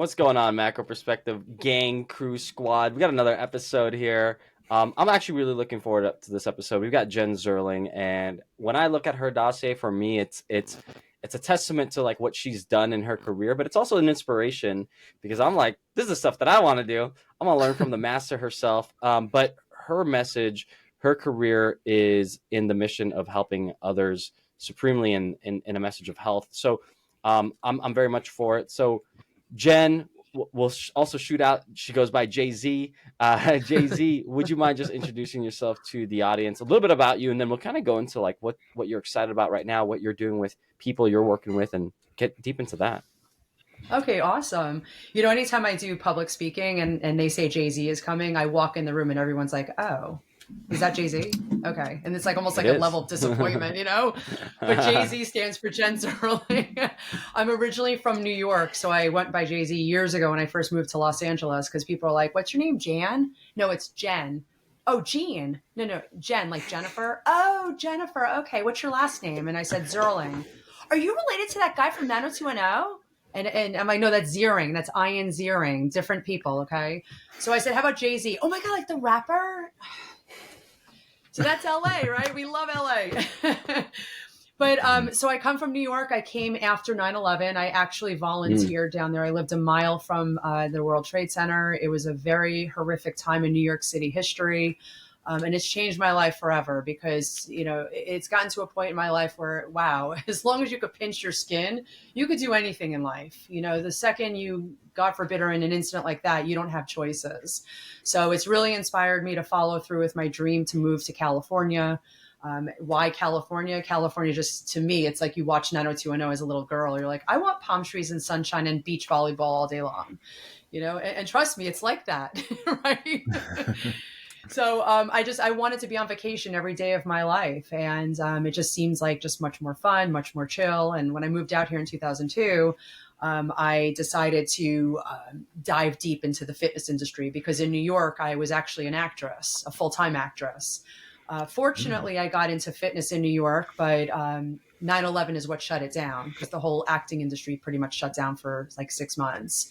What's going on, Macro Perspective gang, crew, squad? We got another episode here. I'm actually really looking forward to this episode. We've got Jenn Zerling, and when I look at her dossier, for me, it's a testament to like what she's done in her career, but it's also an inspiration because I'm like, this is the stuff that I want to do. I'm gonna learn from the master herself. But her message, her career is in the mission of helping others supremely in a message of health. So I'm very much for it. So Jenn will also shoot out. She goes by Jay-Z. Jay-Z, would you mind just introducing yourself to the audience, a little bit about you, and then we'll kind of go into like what you're excited about right now, what you're doing with people you're working with, and get deep into that. Okay, awesome. Anytime I do public speaking and they say Jay-Z is coming, I walk in the room and everyone's like, oh, is that Jay-Z? Okay. And it's like almost like a level of disappointment, But Jay-Z stands for Jenn Zerling. I'm originally from New York, so I went by Jay-Z years ago when I first moved to Los Angeles because people are like, what's your name, Jan? No, it's Jenn. Oh, Jean. No, Jenn, like Jennifer. Oh, Jennifer. Okay, what's your last name? And I said Zerling. Are you related to that guy from 90210? And I'm like, no, that's Zering. That's Ian Ziering. Different people, okay? So I said, how about Jay-Z? Oh my God, like the rapper? So that's LA, right? We love LA. But so I come from New York. I came after 9/11. I actually volunteered down there. I lived a mile from the World Trade Center. It was a very horrific time in New York City history. And it's changed my life forever because, it's gotten to a point in my life where, wow, as long as you could pinch your skin, you could do anything in life. The second you, God forbid, are in an incident like that, you don't have choices. So it's really inspired me to follow through with my dream to move to California. Why California? California, just to me, it's like you watch 90210 as a little girl. You're like, I want palm trees and sunshine and beach volleyball all day long, and trust me, it's like that, right? So I wanted to be on vacation every day of my life. And it just seems like just much more fun, much more chill. And when I moved out here in 2002, I decided to dive deep into the fitness industry because in New York, I was actually an actress, a full-time actress. Fortunately, I got into fitness in New York, but 9/11 is what shut it down because the whole acting industry pretty much shut down for like 6 months.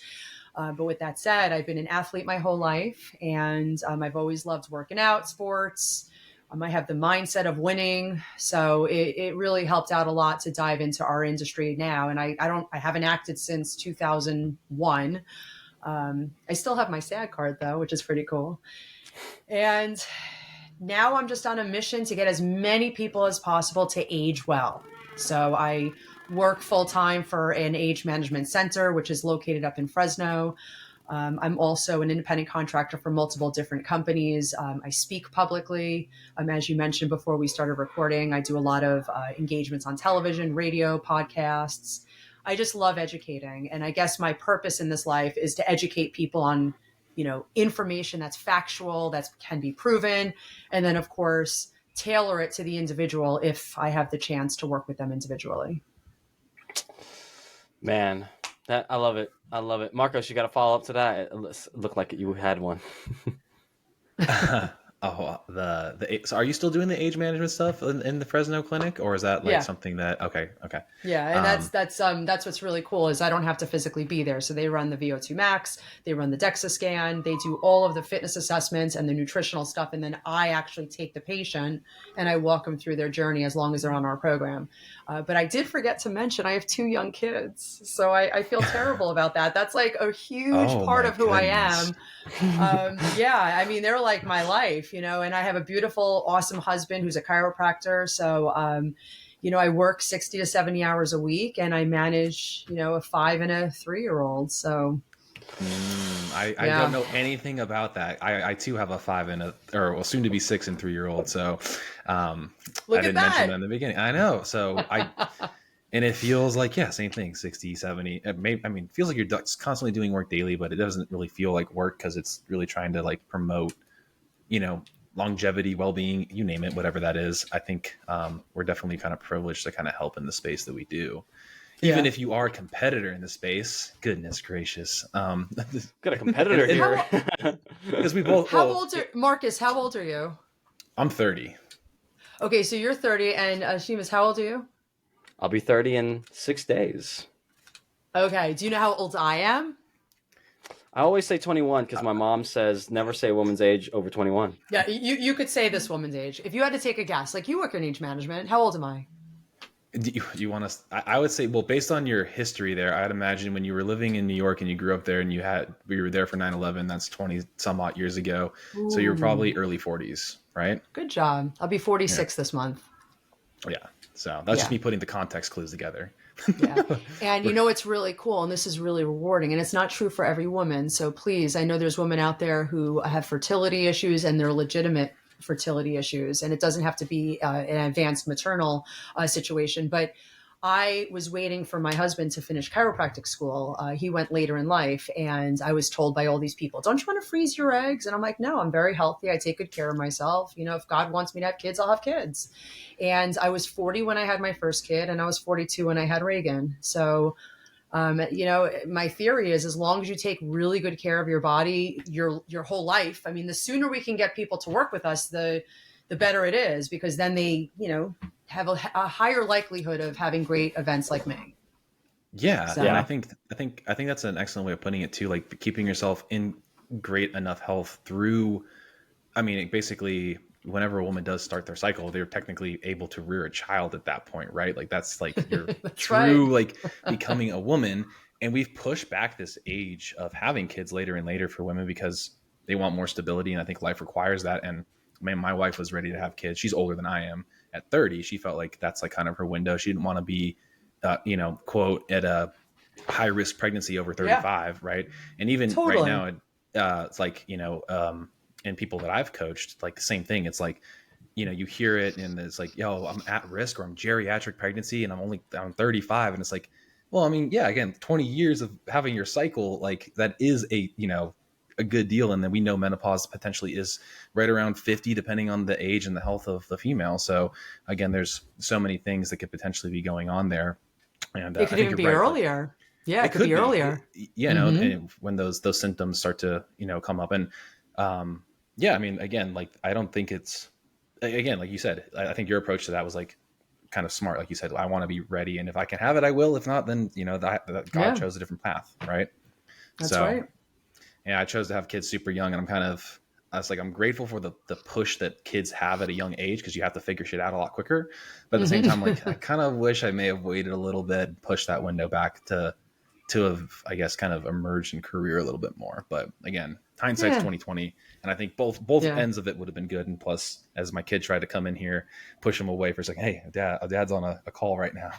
But with that said, I've been an athlete my whole life, and I've always loved working out, sports. I have the mindset of winning. So it really helped out a lot to dive into our industry now. And I haven't acted since 2001. I still have my SAG card though, which is pretty cool. And now I'm just on a mission to get as many people as possible to age well. So I work full-time for an age management center, which is located up in Fresno. I'm also an independent contractor for multiple different companies. I speak publicly. As you mentioned before we started recording, I do a lot of engagements on television, radio, podcasts. I just love educating. And I guess my purpose in this life is to educate people on, information that's factual, that can be proven. And then, of course, tailor it to the individual if I have the chance to work with them individually. Man, I love it. I love it. Marcos, you got to follow up to that. It looked like you had one. So are you still doing the age management stuff in the Fresno clinic, or is that like something that okay. Yeah, and that's what's really cool is I don't have to physically be there. So they run the VO2 max, they run the DEXA scan, they do all of the fitness assessments and the nutritional stuff, and then I actually take the patient and I walk them through their journey as long as they're on our program. But I did forget to mention I have 2 young kids, so I feel terrible about that. That's like a huge part of who I am. I mean, they're like my life, and I have a beautiful, awesome husband who's a chiropractor. So, I work 60 to 70 hours a week and I manage, a 5 and a 3-year-old. So I don't know anything about that. I too have a 5 and soon to be 6 and 3-year-old. So I didn't mention that in the beginning. I know. So and it feels like, same thing, 60, 70. It feels like you're constantly doing work daily, but it doesn't really feel like work because it's really trying to like promote, longevity, well-being, you name it, whatever that is. I think we're definitely kind of privileged to kind of help in the space that we do. Even if you are a competitor in the space, goodness gracious. Got a competitor here. Because we both. Marcus, how old are you? I'm 30. Okay, so you're 30, and Seamus, how old are you? I'll be 30 in 6 days. Okay, do you know how old I am? I always say 21 because my mom says never say a woman's age over 21. Yeah, you could say this woman's age. If you had to take a guess, like you work in age management, how old am I? Do you want to? I would say, well, based on your history there, I'd imagine when you were living in New York and you grew up there and we were there for 9/11, that's 20 some odd years ago. Ooh. So you're probably early 40s, right? Good job. I'll be 46 this month. Yeah. So that's just me putting the context clues together. Yeah. And you know, it's really cool. And this is really rewarding. And it's not true for every woman. So please, I know there's women out there who have fertility issues and they're legitimate fertility issues. And it doesn't have to be an advanced maternal situation. But I was waiting for my husband to finish chiropractic school. He went later in life, and I was told by all these people, don't you want to freeze your eggs? And I'm like, no, I'm very healthy. I take good care of myself. You know, if God wants me to have kids, I'll have kids. And I was 40 when I had my first kid, and I was 42 when I had Reagan. So, you know, my theory is as long as you take really good care of your body, your whole life, I mean, the sooner we can get people to work with us, the better it is, because then they, you know, have a higher likelihood of having great events like me. Yeah. So. Yeah. I think that's an excellent way of putting it too. Like keeping yourself in great enough health through, I mean, basically whenever a woman does start their cycle, they're technically able to rear a child at that point, right? Like that's like your true, like becoming a woman. And we've pushed back this age of having kids later and later for women because they want more stability. And I think life requires that. And man, my wife was ready to have kids. She's older than I am. At 30, she felt like that's like kind of her window. She didn't want to be, you know, quote, at a high risk pregnancy over 35, right? And even right now, it's like, you know, and people that I've coached, like the same thing. It's like, you know, you hear it and it's like, yo, I'm at risk or I'm geriatric pregnancy and I'm 35. And it's like, well, I mean, yeah, again, 20 years of having your cycle, like that is a, you know, a good deal. And then we know menopause potentially is right around 50, depending on the age and the health of the female. So again, there's so many things that could potentially be going on there. And it could even be earlier. Yeah, it could be earlier. You know, when those symptoms start to, you know, come up. And yeah, I mean, again, like, I don't think it's, again, like you said, I think your approach to that was like kind of smart. Like you said, I want to be ready. And if I can have it, I will. If not, then, you know, that God chose a different path. Right. That's right. Yeah, I chose to have kids super young, and I'm grateful for the push that kids have at a young age because you have to figure shit out a lot quicker. But at the same time, like I kind of wish I may have waited a little bit, pushed that window back to have, I guess, kind of emerged in career a little bit more. But again, hindsight's 2020, and I think both ends of it would have been good. And plus, as my kid tried to come in here, push him away for a second. Hey, Dad's on a call right now.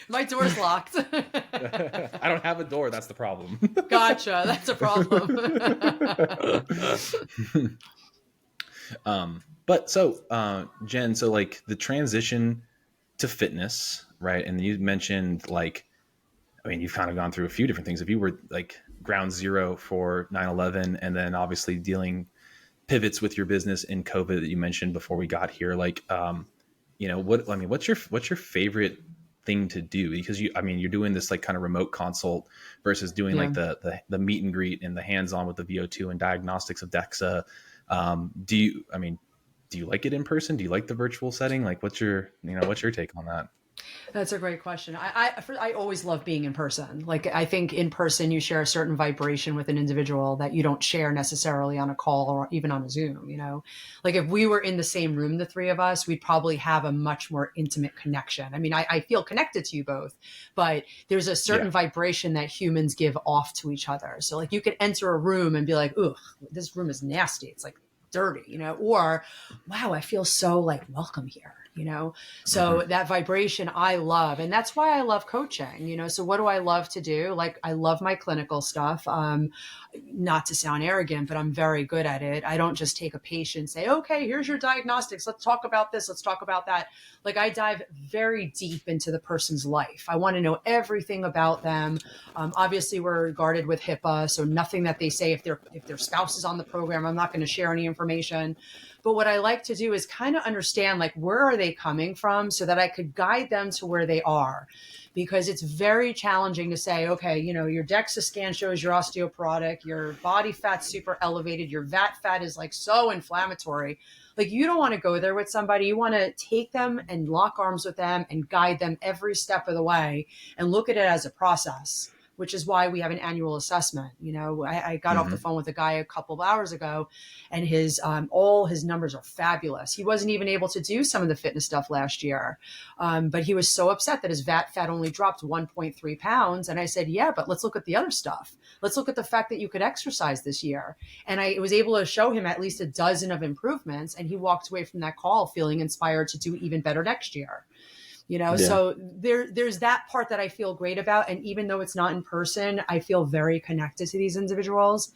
My door's locked. I don't have a door. That's the problem. Gotcha. That's a problem. But so, Jenn, so like the transition to fitness, right? And you mentioned like, I mean, you've kind of gone through a few different things. If you were like ground zero for 9/11 and then obviously dealing pivots with your business in COVID that you mentioned before we got here, like, you know, what's your favorite thing to do? Because you're doing this like kind of remote consult versus doing like the meet and greet and the hands-on with the VO2 and diagnostics of DEXA. Do you like it in person? Do you like the virtual setting? Like what's your take on that? That's a great question. I always love being in person. Like I think in person you share a certain vibration with an individual that you don't share necessarily on a call or even on a Zoom, you know? Like if we were in the same room, the three of us, we'd probably have a much more intimate connection. I mean, I feel connected to you both, but there's a certain vibration that humans give off to each other. So like you could enter a room and be like, "Ugh, this room is nasty. It's like dirty," you know, or wow, I feel so like welcome here. You know, so that vibration I love, and that's why I love coaching, you know. So what do I love to do? Like I love my clinical stuff. Not to sound arrogant, but I'm very good at it. I don't just take a patient and say, okay, here's your diagnostics. Let's talk about this. Let's talk about that. Like I dive very deep into the person's life. I want to know everything about them. Obviously we're guarded with HIPAA. So nothing that they say, if their spouse is on the program, I'm not going to share any information. But what I like to do is kind of understand, like, where are they coming from so that I could guide them to where they are? Because it's very challenging to say, okay, you know, your DEXA scan shows you're osteoporotic, your body fat's super elevated, your VAT fat is like so inflammatory. Like you don't want to go there with somebody. You want to take them and lock arms with them and guide them every step of the way and look at it as a process, which is why we have an annual assessment. I got off the phone with a guy a couple of hours ago, and his all his numbers are fabulous. He wasn't even able to do some of the fitness stuff last year, but he was so upset that his fat only dropped 1.3 pounds. And I said, yeah, but let's look at the other stuff. Let's look at the fact that you could exercise this year. And I was able to show him at least a dozen of improvements, and he walked away from that call feeling inspired to do even better next year. So there's that part that I feel great about. And even though it's not in person, I feel very connected to these individuals.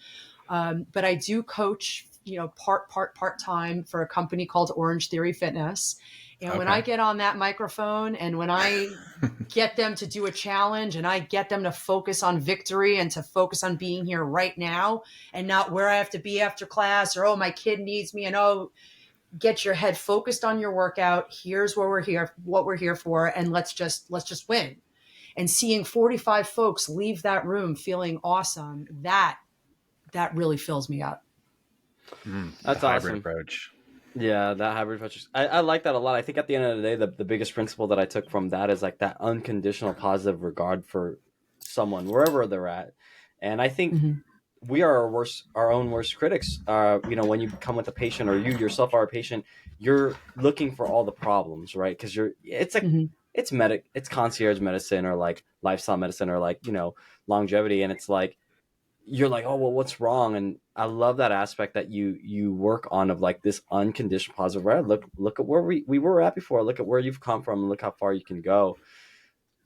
But I do coach, part-time for a company called Orangetheory Fitness. And when I get on that microphone and when I get them to do a challenge and I get them to focus on victory and to focus on being here right now and not where I have to be after class, or, oh, my kid needs me, and, oh, get your head focused on your workout. Here's what we're here for. And let's just win. And seeing 45 folks leave that room feeling awesome, that really fills me up. That's the awesome. Hybrid approach. Yeah, that hybrid approach. I like that a lot. I think at the end of the day, the biggest principle that I took from that is like that unconditional positive regard for someone, wherever they're at. And I think we are our own worst critics. When you come with a patient, or you yourself are a patient, you're looking for all the problems, right? Because it's concierge medicine, or like lifestyle medicine, or like, longevity. And it's like, you're like, oh, well, what's wrong? And I love that aspect that you work on, of like this unconditional positive, right? Look at where we were at before. Look at where you've come from, and look how far you can go.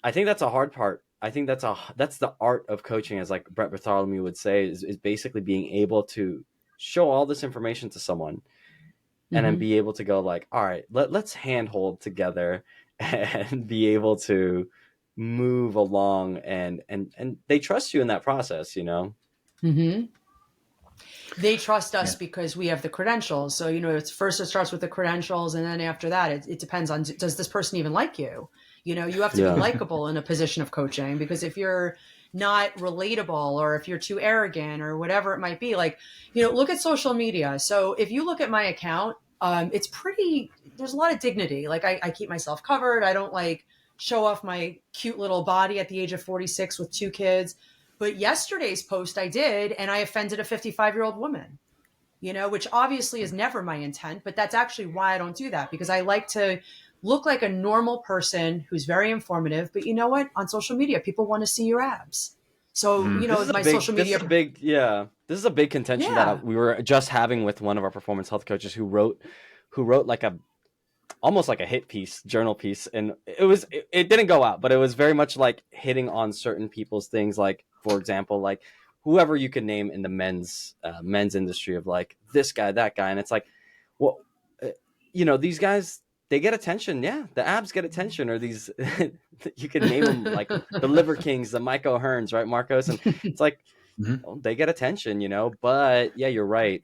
I think that's a hard part. I think that's the art of coaching, as like Brett Bartholomew would say, is basically being able to show all this information to someone, and then be able to go like, all right, let's handhold together and be able to move along, and they trust you in that process, They trust us because we have the credentials. So, it starts with the credentials. And then after that, it depends on, does this person even like you? You have to be likable in a position of coaching, because if you're not relatable, or if you're too arrogant, or whatever it might be, like, look at social media. So if you look at my account, there's a lot of dignity. Like I keep myself covered. I don't like show off my cute little body at the age of 46 with 2 kids. But yesterday's post I did, and I offended a 55-year-old woman, which obviously is never my intent, but that's actually why I don't do that, because I like to look like a normal person who's very informative. But you know what? On social media, people want to see your abs. So, social media. This is a big contention that we were just having with one of our performance health coaches who wrote like almost like a hit piece, journal piece. And it didn't go out, but it was very much like hitting on certain people's things. Like, for example, like whoever you could name in the men's industry, of like this guy, that guy. And it's like, well, these guys, they get attention. Yeah. The abs get attention, or these, you can name them like the Liver Kings, the Mike O'Hearns, right, Marcos? And it's like, they get attention, but yeah, you're right.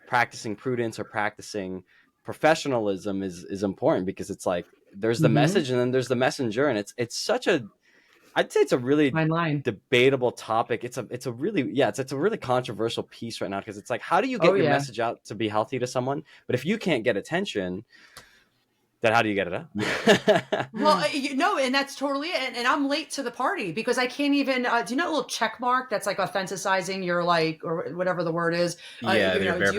Practicing prudence or practicing professionalism is important, because it's like, there's the message, and then there's the messenger. And it's such I'd say it's a really debatable topic. It's a really controversial piece right now, because it's like, how do you get your message out to be healthy to someone? But if you can't get attention, then how do you get it out? Well, and that's totally it. And I'm late to the party, because I can't even, do you know a little check mark that's like authenticizing your, like, or whatever the word is? Do you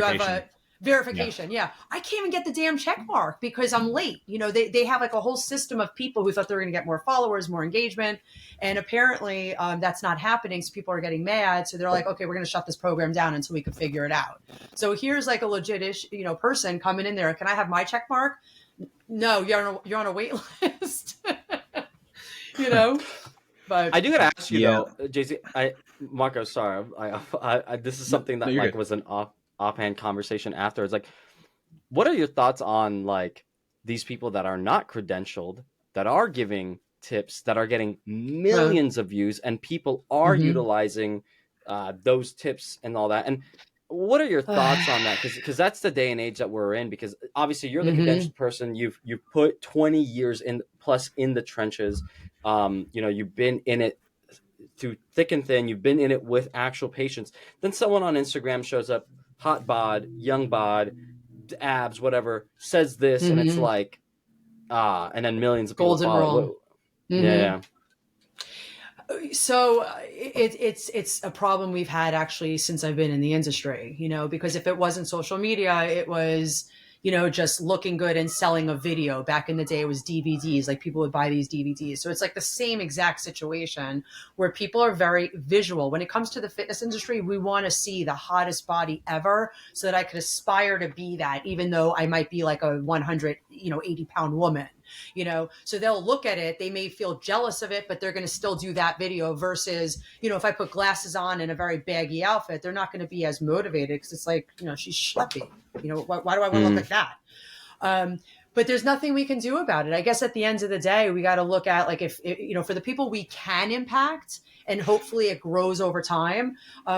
have a verification? Yeah. I can't even get the damn check mark because I'm late. They have like a whole system of people who thought they were going to get more followers, more engagement. And apparently that's not happening. So people are getting mad. So they're like, okay, we're going to shut this program down until we can figure it out. So here's like a legit-ish, person coming in there. Can I have my check mark? No, you're on a wait list. But I do gotta ask you though, JC, Marco, sorry, I this is something that like was an offhand conversation afterwards. Like, what are your thoughts on like these people that are not credentialed, that are giving tips, that are getting millions of views, and people are utilizing those tips and all that? And what are your thoughts on that? Because that's the day and age that we're in. Because obviously you're the credentialed person. You've put 20 years in the trenches. You've been in it through thick and thin. You've been in it with actual patients. Then someone on Instagram shows up, hot bod, young bod, abs, whatever, says this, and it's like, and then millions of people golden follow. rule. Yeah. So it's a problem we've had actually since I've been in the industry, because if it wasn't social media, it was, just looking good and selling a video. Back in the day, it was DVDs, like people would buy these DVDs. So it's like the same exact situation where people are very visual. When it comes to the fitness industry, we want to see the hottest body ever so that I could aspire to be that, even though I might be like a 180-pound woman. So they'll look at it, they may feel jealous of it, but they're going to still do that video versus, if I put glasses on in a very baggy outfit, they're not going to be as motivated because it's like, she's schleppy. Why do I want to look like that? But there's nothing we can do about it. I guess at the end of the day, we got to look at like if for the people we can impact and hopefully it grows over time,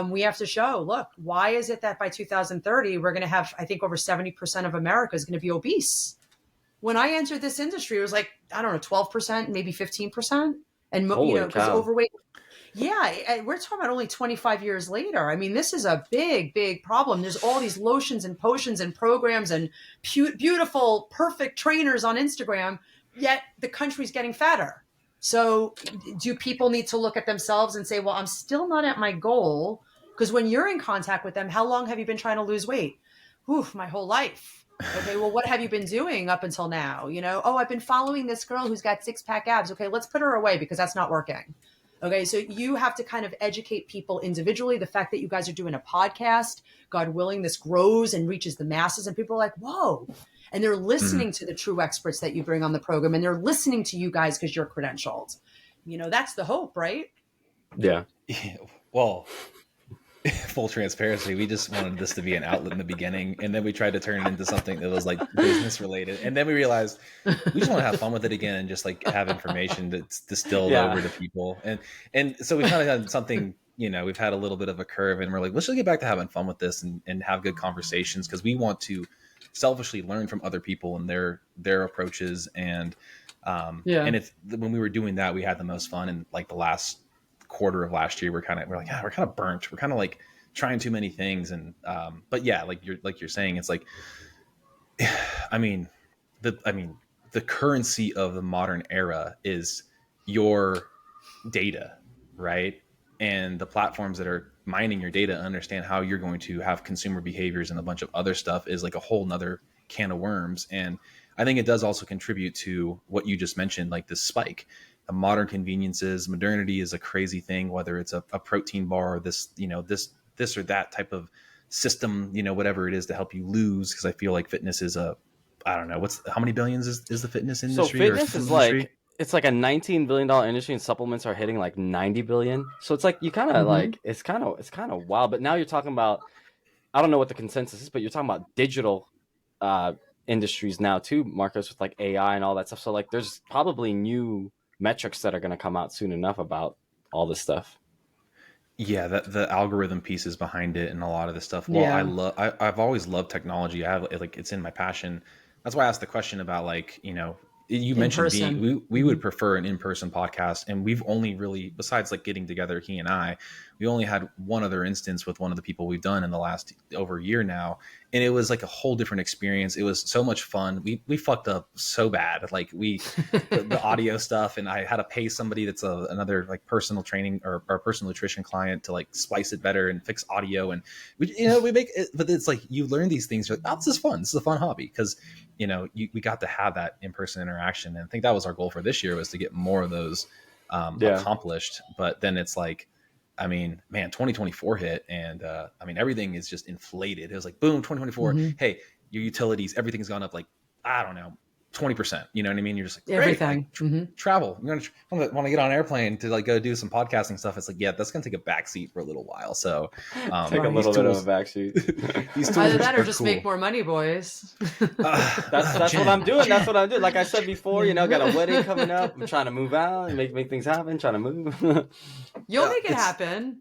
we have to show, look, why is it that by 2030, we're going to have, I think over 70% of America is going to be obese? When I entered this industry, it was like, I don't know, 12%, maybe 15%. And, because overweight. Yeah. We're talking about only 25 years later. I mean, this is a big, big problem. There's all these lotions and potions and programs and beautiful, perfect trainers on Instagram, yet the country's getting fatter. So do people need to look at themselves and say, well, I'm still not at my goal? Because when you're in contact with them, how long have you been trying to lose weight? Oof, my whole life. Okay, well, what have you been doing up until now? Oh, I've been following this girl who's got 6-pack abs. Okay, let's put her away because that's not working. Okay, so you have to kind of educate people individually. The fact that you guys are doing a podcast, God willing, this grows and reaches the masses and people are like, whoa. And they're listening to the true experts that you bring on the program and they're listening to you guys because you're credentialed. That's the hope, right? Yeah. Well, full transparency, we just wanted this to be an outlet in the beginning, and then we tried to turn it into something that was like business related, and then we realized we just want to have fun with it again and just like have information that's distilled over to people, and so we kind of had something, we've had a little bit of a curve, and we're like, let's just get back to having fun with this and have good conversations, because we want to selfishly learn from other people and their approaches, and and when we were doing that, we had the most fun. And like the last quarter of last year, we're kind of burnt. We're kind of like trying too many things. And but yeah, like you're saying, it's like, the currency of the modern era is your data, right? And the platforms that are mining your data understand how you're going to have consumer behaviors and a bunch of other stuff is like a whole nother can of worms. And I think it does also contribute to what you just mentioned, like this spike. The modern conveniences, modernity is a crazy thing, whether it's a protein bar or this or that type of system, whatever it is to help you lose. Because I feel like fitness is I don't know, how many billions is the fitness industry? So fitness is like, it's like a $19 billion industry, and supplements are hitting like 90 billion. So it's like, you kind of like, it's kind of wild. But now you're talking about, I don't know what the consensus is, but you're talking about digital industries now too, Marcos, with like AI and all that stuff. So like, there's probably new metrics that are going to come out soon enough about all this stuff. Yeah, the algorithm pieces behind it and a lot of this stuff. Well, I've always loved technology. I have, like, it's in my passion. That's why I asked the question about, like, you mentioned we would prefer an in-person podcast, and we've only really, besides like getting together, he and I, we only had one other instance with one of the people we've done in the last over a year now. And it was like a whole different experience. It was so much fun. We fucked up so bad. Like the audio stuff, and I had to pay somebody that's another like personal training or personal nutrition client to like splice it better and fix audio. And we make it, but it's like, you learn these things. You're like, oh, this is fun. This is a fun hobby. Cause we got to have that in-person interaction. And I think that was our goal for this year, was to get more of those accomplished. But then it's like, 2024 hit, and everything is just inflated. It was like, boom, 2024. Hey, your utilities, everything's gone up like, I don't know, 20%. You know what I mean? You're just like, everything. Like, travel. You're gonna want to get on an airplane to like go do some podcasting stuff. It's like, yeah, that's gonna take a backseat for a little while. So take a little bit of a backseat. These tools either that or just make more money, boys. That's what I'm doing. That's what I'm doing. Like I said before, got a wedding coming up. I'm trying to move out and make things happen. Trying to move. You'll make it happen.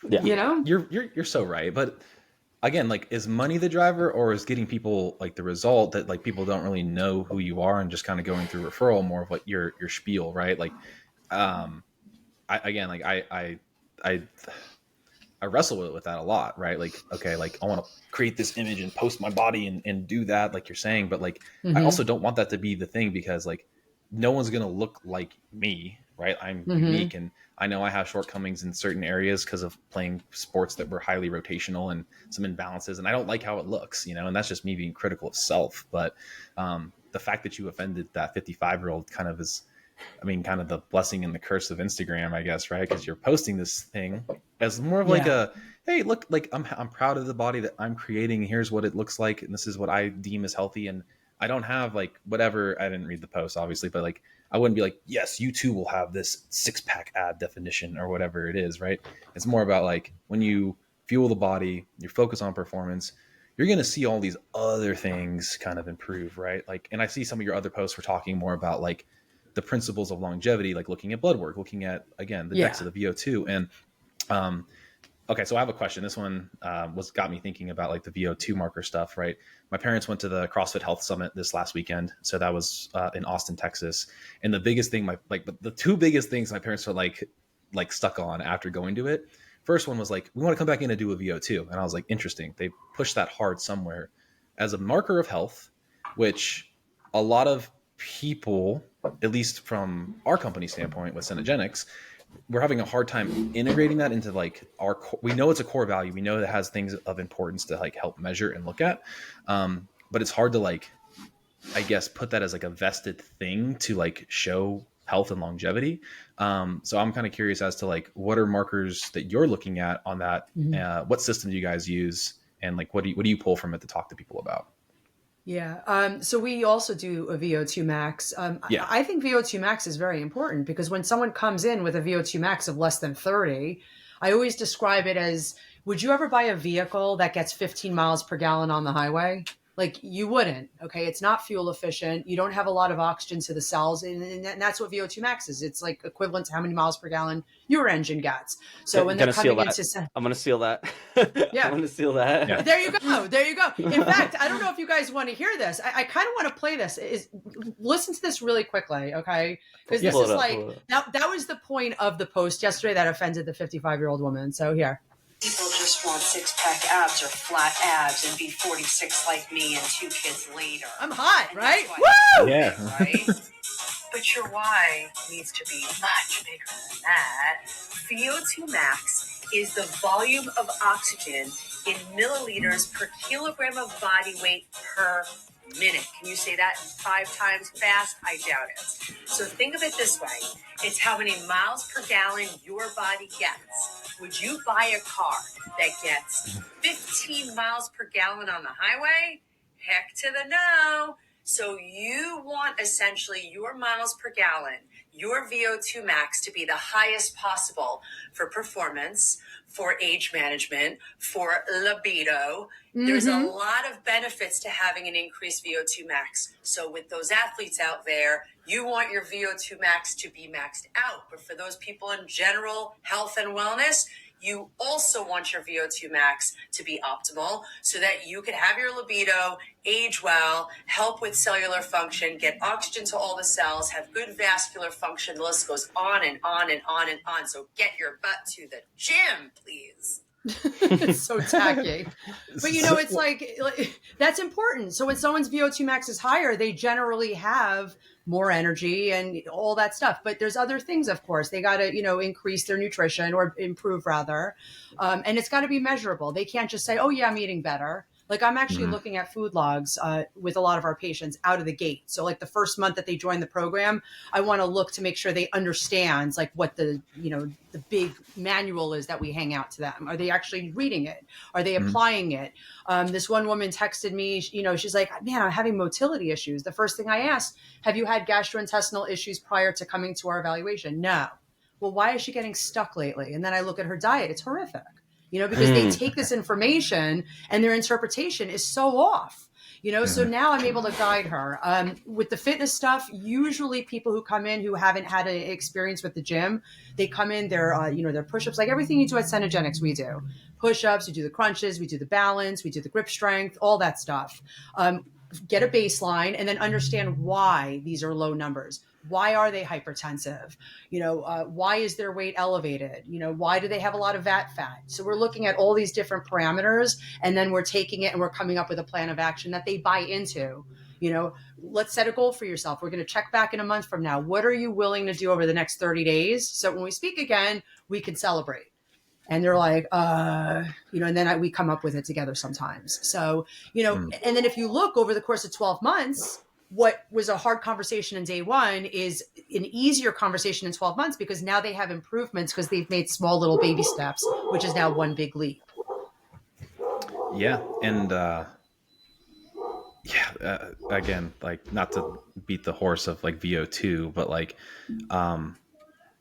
Yeah. You're so right. But again, like, is money the driver, or is getting people like the result that like people don't really know who you are and just kind of going through referral more of what your spiel, right? Like, I wrestle with that a lot, right? Like, okay, like I want to create this image and post my body and do that, like you're saying, but like, I also don't want that to be the thing, because like no one's going to look like me, right? I'm unique, and I know I have shortcomings in certain areas because of playing sports that were highly rotational and some imbalances, and I don't like how it looks, and that's just me being critical of self. But the fact that you offended that 55-year-old kind of is, kind of the blessing and the curse of Instagram, I guess, right? Because you're posting this thing as more of like a, hey, look, like I'm proud of the body that I'm creating. Here's what it looks like, and this is what I deem as healthy. And I don't have like whatever. I didn't read the post, obviously, but like I wouldn't be like, yes, you too will have this 6-pack ab definition or whatever it is, right? It's more about like when you fuel the body, you focus on performance, you're going to see all these other things kind of improve, right? Like, and I see some of your other posts were talking more about like the principles of longevity, like looking at blood work, looking at, again, the DEXA, the VO2. And okay, so I have a question. This one got me thinking about like the VO2 marker stuff, right? My parents went to the CrossFit Health Summit this last weekend. So that was in Austin, Texas. And the biggest thing, the two biggest things my parents were like stuck on after going to it. First one was like, we want to come back in and do a VO2. And I was like, interesting. They pushed that hard somewhere as a marker of health, which a lot of people, at least from our company standpoint with Cenogenics, we're having a hard time integrating that into like we know it's a core value. We know that it has things of importance to like help measure and look at. But it's hard to like, I guess, put that as like a vested thing to like show health and longevity. So I'm kind of curious as to like, what are markers that you're looking at on that? What system do you guys use? And like, what do you pull from it to talk to people about? Yeah. So we also do a VO2 max. I think VO2 max is very important because when someone comes in with a VO2 max of less than 30, I always describe it as, would you ever buy a vehicle that gets 15 miles per gallon on the highway? Like you wouldn't, okay? It's not fuel efficient. You don't have a lot of oxygen to the cells. And that's what VO2 max is. It's like equivalent to how many miles per gallon your engine gets. So when they're coming into... I'm going to steal that. Yeah. I'm going to steal that. Yeah. There you go. There you go. In fact, I don't know if you guys want to hear this. I kind of want to play this. Listen to this really quickly, okay? Because this is like... That was the point of the post yesterday that offended the 55-year-old woman. So here. People just want 6-pack abs or flat abs and be 46 like me and 2 kids later. I'm hot, and right? Woo! Yeah. Right? But your why needs to be much bigger than that. VO2 max is the volume of oxygen in milliliters per kilogram of body weight per minute. Can you say that 5 times fast? I doubt it. So think of it this way. It's how many miles per gallon your body gets. Would you buy a car that gets 15 miles per gallon on the highway? Heck to the no. So you want essentially your miles per gallon, your VO2 max to be the highest possible for performance, for age management, for libido. There's a lot of benefits to having an increased VO2 max. So with those athletes out there, you want your VO2 max to be maxed out. But for those people in general health and wellness, you also want your VO2 max to be optimal so that you can have your libido, age well, help with cellular function, get oxygen to all the cells, have good vascular function. The list goes on and on and on and on. So get your butt to the gym, please. It's so tacky. But it's like that's important. So when someone's VO2 max is higher, they generally have more energy and all that stuff. But there's other things, of course. They got to, increase their nutrition or improve rather. And it's got to be measurable. They can't just say, oh yeah, I'm eating better. Like I'm actually looking at food logs with a lot of our patients out of the gate. So like the first month that they join the program, I want to look to make sure they understand like what the big manual is that we hang out to them. Are they actually reading it? Are they applying it? This one woman texted me, she's like, man, I'm having motility issues. The first thing I asked, have you had gastrointestinal issues prior to coming to our evaluation? No. Well, why is she getting stuck lately? And then I look at her diet. It's horrific. Because they take this information and their interpretation is so off, so now I'm able to guide her. With the fitness stuff, usually people who come in who haven't had an experience with the gym, they come in, their push-ups, like everything you do at Cenogenics, we do. Push-ups, we do the crunches, we do the balance, we do the grip strength, all that stuff. Get a baseline and then understand why these are low numbers. Why are they hypertensive? Why is their weight elevated? Why do they have a lot of fat? So we're looking at all these different parameters and then we're taking it and we're coming up with a plan of action that they buy into, let's set a goal for yourself. We're going to check back in a month from now. What are you willing to do over the next 30 days? So when we speak again, we can celebrate. And they're like, and then we come up with it together sometimes. So, and then if you look over the course of 12 months, what was a hard conversation in day one is an easier conversation in 12 months because now they have improvements because they've made small little baby steps, which is now one big leap. Yeah. And, again, like not to beat the horse of like VO2, but like,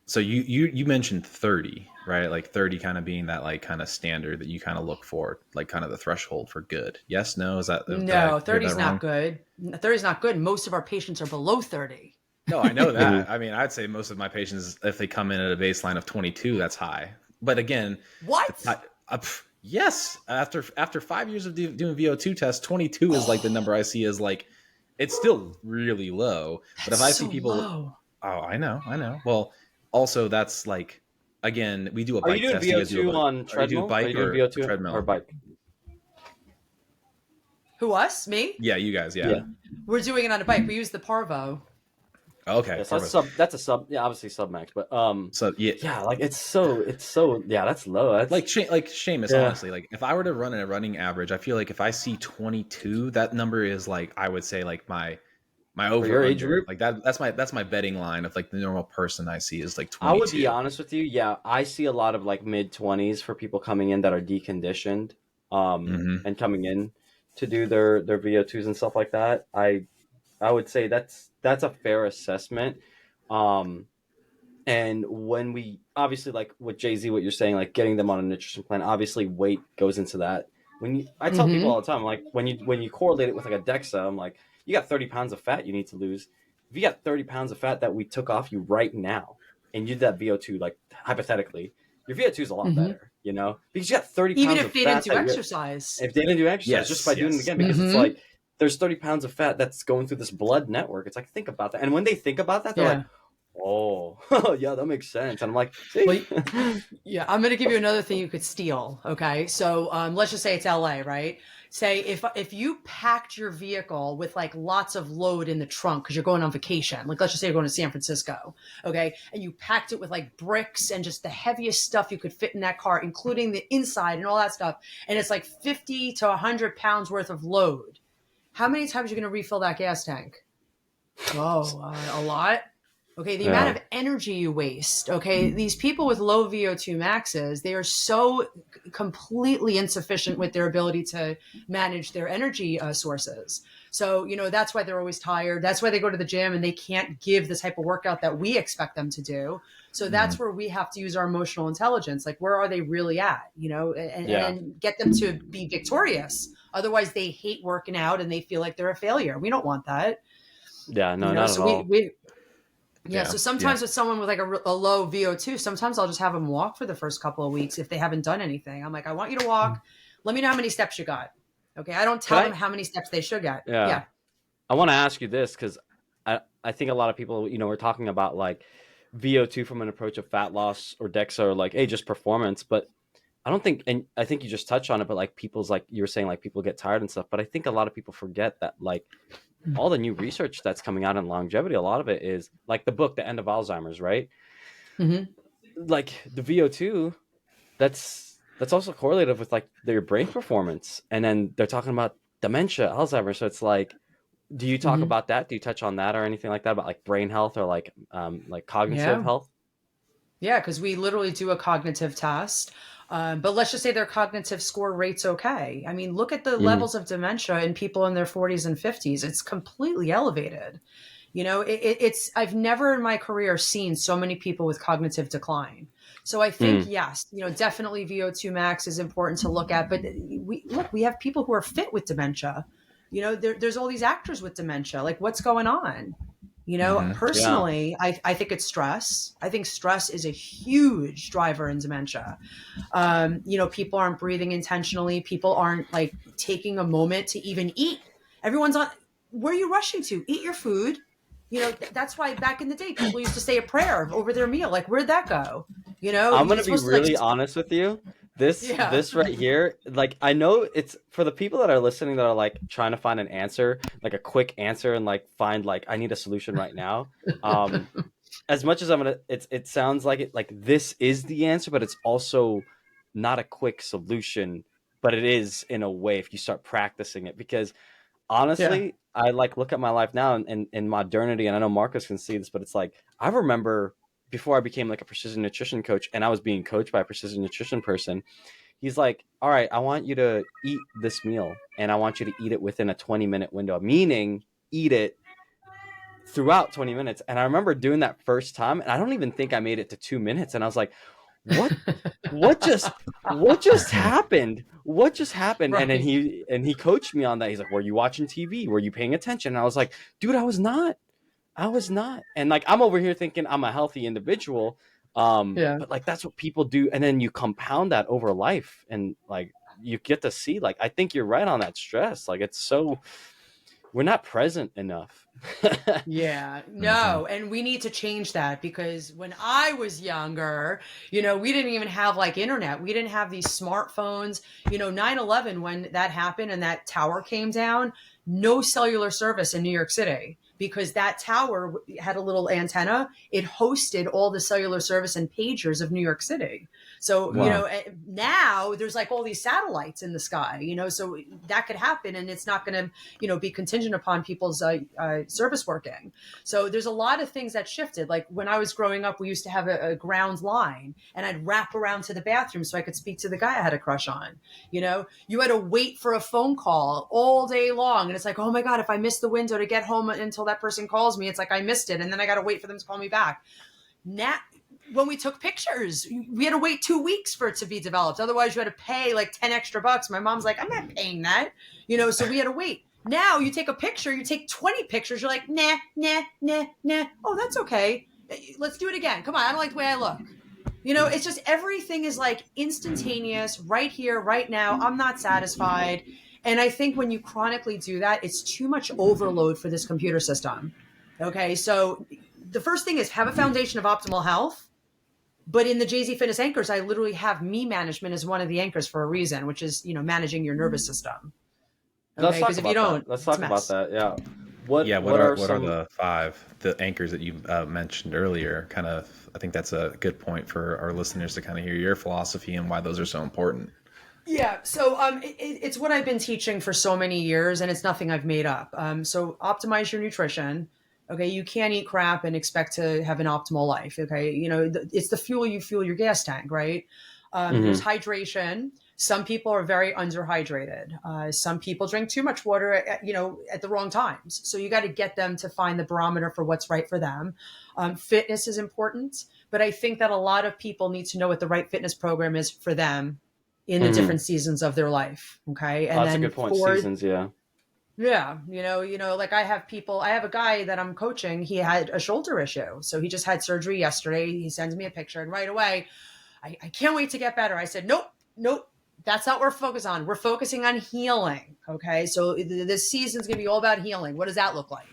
so you mentioned 30, right? Like 30 kind of being that like kind of standard that you kind of look for, like kind of the threshold for good. Yes, no, is that no? 30 is not good. 30 is not good. Most of our patients are below 30. No, I know that. I mean, I'd say most of my patients, if they come in at a baseline of 22, that's high. But again, what? Yes, after 5 years of doing VO2 tests, 22 is like the number I see as like it's still really low. That's but if I so see people, low. Oh, I know. Well, also that's like again, we do a bike test. Are you doing VO2 on treadmill? Bike or VO2 treadmill or bike? Who, us? Me? Yeah, you guys. Yeah. We're doing it on a bike. We use the Parvo. Okay. Yeah, so that's a sub. Yeah, obviously sub max, but So yeah, like it's so yeah, that's low. That's like Seamus, honestly, like if I were to run a running average, I feel like if I see 22, that number is like I would say like my over your age group. Like that's my betting line of like the normal person I see is like 22. I would be honest with you. Yeah, I see a lot of like mid-20s for people coming in that are deconditioned, and coming in to do their VO2s and stuff like that. I would say that's a fair assessment. And when we obviously like with Jay-Z, what you're saying, like getting them on a nutrition plan, obviously weight goes into that. I tell people all the time, like when you correlate it with like a DEXA, I'm like, you got 30 pounds of fat you need to lose. If you got 30 pounds of fat that we took off you right now and you did that VO2, like hypothetically, your VO2 is a lot better, because you got 30 pounds of fat. Even if they didn't do exercise. If they didn't do exercise, just by doing it again, because it's like, there's 30 pounds of fat that's going through this blood network. It's like, think about that. And when they think about that, they're like, oh, yeah, that makes sense. And I'm like, see? Yeah, I'm going to give you another thing you could steal. Okay. So let's just say it's LA, right? Say if you packed your vehicle with like lots of load in the trunk because you're going on vacation, like let's just say you're going to San Francisco, okay, and you packed it with like bricks and just the heaviest stuff you could fit in that car, including the inside and all that stuff, and it's like 50 to 100 pounds worth of load. How many times are you going to refill that gas tank? Oh, a lot. Okay, the amount of energy you waste. Okay, these people with low VO2 maxes, they are so completely insufficient with their ability to manage their energy sources. So, that's why they're always tired. That's why they go to the gym and they can't give the type of workout that we expect them to do. So that's where we have to use our emotional intelligence. Like, where are they really at? And get them to be victorious. Otherwise, they hate working out and they feel like they're a failure. We don't want that. Yeah, no, not at all. So sometimes with someone with like a low VO2, sometimes I'll just have them walk for the first couple of weeks if they haven't done anything. I'm like, I want you to walk. Let me know how many steps you got. Okay. I don't tell them how many steps they should get. Yeah. I want to ask you this because I think a lot of people, we're talking about like VO2 from an approach of fat loss or DEXA or like, hey, just performance. But I don't think, and I think you just touched on it, but like people's like, you were saying like people get tired and stuff. But I think a lot of people forget that like, all the new research that's coming out in longevity, a lot of it is like the book, The End of Alzheimer's, right? Like the VO2, that's also correlated with like their brain performance. And then they're talking about dementia, Alzheimer's. So it's like, do you talk about that? Do you touch on that or anything like that about like brain health or like cognitive health? Yeah, because we literally do a cognitive test. But let's just say their cognitive score rate's okay. I mean, look at the levels of dementia in people in their 40s and 50s. It's completely elevated. I've never in my career seen so many people with cognitive decline. So I think, yes, definitely VO2 max is important to look at. But we have people who are fit with dementia. There's all these actors with dementia. Like, what's going on? Personally, I think it's stress. I think stress is a huge driver in dementia. People aren't breathing intentionally. People aren't like taking a moment to even eat. Everyone's on, where are you rushing to? Eat your food. That's why back in the day, people used to say a prayer over their meal. Like, where'd that go? I'm going to be really honest with you. This right here, like, I know it's for the people that are listening that are like trying to find an answer, like a quick answer, and like find like I need a solution right now. As much as it sounds like it, like this is the answer, but it's also not a quick solution, but it is in a way if you start practicing it. Because honestly, I like look at my life now in modernity, and I know Marcus can see this, but it's like I remember before I became like a precision nutrition coach and I was being coached by a precision nutrition person. He's like, all right, I want you to eat this meal and I want you to eat it within a 20-minute window, meaning eat it throughout 20 minutes. And I remember doing that first time, and I don't even think I made it to 2 minutes. And I was like, what what just happened? What just happened? Right. And then he coached me on that. He's like, were you watching TV? Were you paying attention? And I was like, dude, I was not. And like, I'm over here thinking I'm a healthy individual. But like, that's what people do. And then you compound that over life, and like, you get to see, like, I think you're right on that stress. Like, it's so, we're not present enough. No. And we need to change that, because when I was younger, we didn't even have like internet. We didn't have these smartphones. 9/11, when that happened and that tower came down, no cellular service in New York City, because that tower had a little antenna. It hosted all the cellular service and pagers of New York City. So, Wow. now there's like all these satellites in the sky, so that could happen, and it's not going to, be contingent upon people's service working. So there's a lot of things that shifted. Like when I was growing up, we used to have a ground line, and I'd wrap around to the bathroom so I could speak to the guy I had a crush on. You had to wait for a phone call all day long. And it's like, oh my God, if I miss the window to get home until that person calls me, it's like I missed it. And then I got to wait for them to call me back. Now, when we took pictures, we had to wait 2 weeks for it to be developed. Otherwise, you had to pay like 10 extra bucks. My mom's like, I'm not paying that, so we had to wait. Now you take a picture, you take 20 pictures. You're like, nah. Oh, that's okay. Let's do it again. Come on. I don't like the way I look. It's just everything is like instantaneous, right here, right now. I'm not satisfied. And I think when you chronically do that, it's too much overload for this computer system. Okay. So the first thing is have a foundation of optimal health. But in the JZ Fitness anchors, I literally have me management as one of the anchors for a reason, which is, managing your nervous system. Okay? Because if you don't, let's talk about that. Yeah. What are the 5 anchors that you mentioned earlier? Kind of, I think that's a good point for our listeners to kind of hear your philosophy and why those are so important. Yeah. So it's what I've been teaching for so many years, and it's nothing I've made up. So optimize your nutrition. Okay. You can't eat crap and expect to have an optimal life. Okay. It's the fuel you fuel your gas tank, right? There's hydration. Some people are very underhydrated. Some people drink too much water at the wrong times. So you got to get them to find the barometer for what's right for them. Fitness is important, but I think that a lot of people need to know what the right fitness program is for them in the different seasons of their life. Okay. And that's a good point. Seasons. Yeah. Yeah. Like I have a guy that I'm coaching. He had a shoulder issue. So he just had surgery yesterday. He sends me a picture, and right away, I can't wait to get better. I said, nope. That's not what we're focused on. We're focusing on healing. Okay. So this season's going to be all about healing. What does that look like?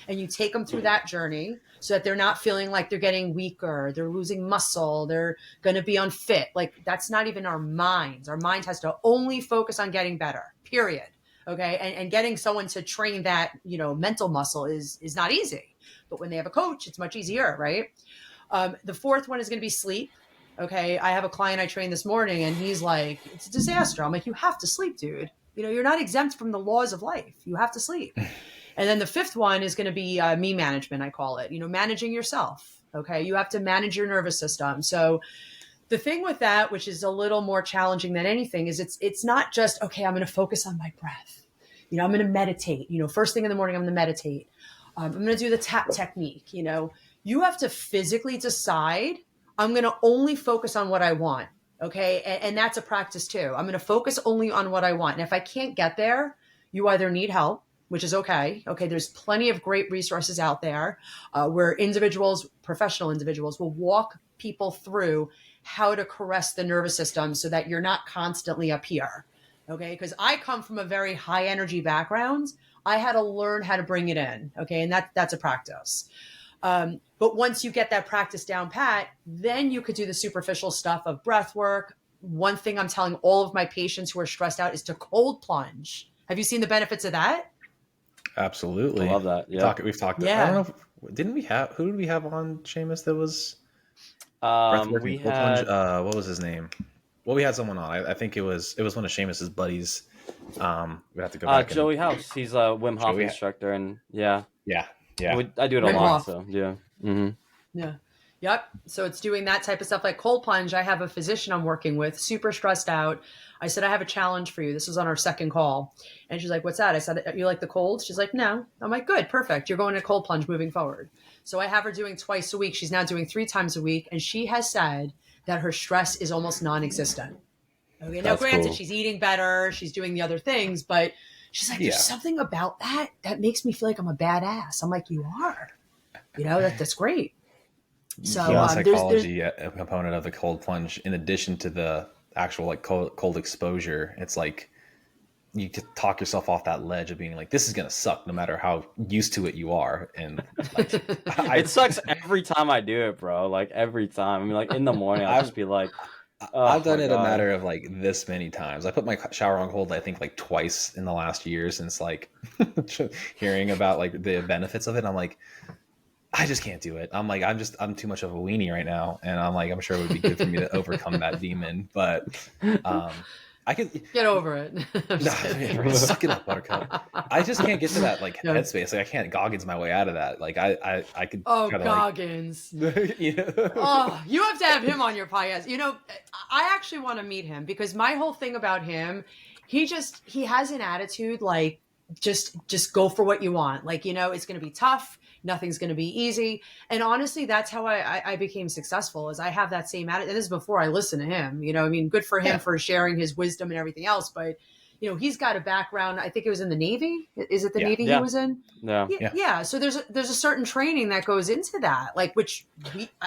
And you take them through that journey so that they're not feeling like they're getting weaker, they're losing muscle, they're going to be unfit. Like that's not even our minds. Our mind has to only focus on getting better, period. Okay. And getting someone to train that, mental muscle is not easy, but when they have a coach, it's much easier. Right. The 4th one is going to be sleep. Okay. I have a client I trained this morning, and he's like, it's a disaster. I'm like, you have to sleep, dude. You're not exempt from the laws of life. You have to sleep. And then the 5th one is going to be me management. I call it, managing yourself. Okay. You have to manage your nervous system. So the thing with that, which is a little more challenging than anything, is it's not just, okay, I'm going to focus on my breath. I'm going to meditate, first thing in the morning, I'm going to meditate. I'm going to do the tap technique. You have to physically decide, I'm going to only focus on what I want. Okay. And that's a practice too. I'm going to focus only on what I want. And if I can't get there, you either need help, which is okay. Okay. There's plenty of great resources out there where professional individuals will walk people through how to caress the nervous system so that you're not constantly up here. Okay. Because I come from a very high energy background. I had to learn how to bring it in. Okay. And that's a practice. But once you get that practice down pat, then you could do the superficial stuff of breath work, one thing I'm telling all of my patients who are stressed out is to cold plunge. Have you seen the benefits of that? Absolutely. I love that. Yeah. We've talked. Yeah. I don't know. Who did we have on Seamus that was We cold had plunge? What was his name? Well, we had someone on. I think it was one of Seamus's buddies. We have to go back. Joey House. He's a Wim Hof instructor, and yeah. I do it a Wim lot. Hof. So yeah. Mm-hmm. Yeah. Yep. So it's doing that type of stuff like cold plunge. I have a physician I'm working with, super stressed out. I said, I have a challenge for you. This was on our second call. And she's like, what's that? I said, you like the cold? She's like, no. I'm like, good, perfect. You're going to cold plunge moving forward. So I have her doing twice a week. She's now doing 3 times a week. And she has said that her stress is almost non-existent. Okay. Now, granted, cool. She's eating better. She's doing the other things, but she's like, there's something about that makes me feel like I'm a badass. I'm like, you are, that's great. So the psychology component of the cold plunge, in addition to the actual like cold exposure, it's like you could talk yourself off that ledge of being like, this is gonna suck no matter how used to it you are. And like, it sucks every time I do it, bro. Like every time. I mean, like in the morning, I'll just be like, I've done it a matter of like this many times. I put my shower on hold, I think like twice in the last year since like hearing about like the benefits of it. I'm like, I just can't do it. I'm like, I'm too much of a weenie right now. And I'm like, I'm sure it would be good for me to overcome that demon, but, I could get over it. Suck it up, Buttercup. I just can't get to that like headspace. Like I can't Goggins my way out of that. Like I could. Oh, Goggins. Oh, you have to have him on your podcast. I actually want to meet him because my whole thing about him, he has an attitude like just go for what you want. Like, it's going to be tough. Nothing's going to be easy. And honestly, that's how I became successful, is I have that same attitude. And this is before I listen to him, good for him for sharing his wisdom and everything else. But, he's got a background. I think it was in the Navy. Is it the Navy he was in? Yeah. So there's a certain training that goes into that, like, which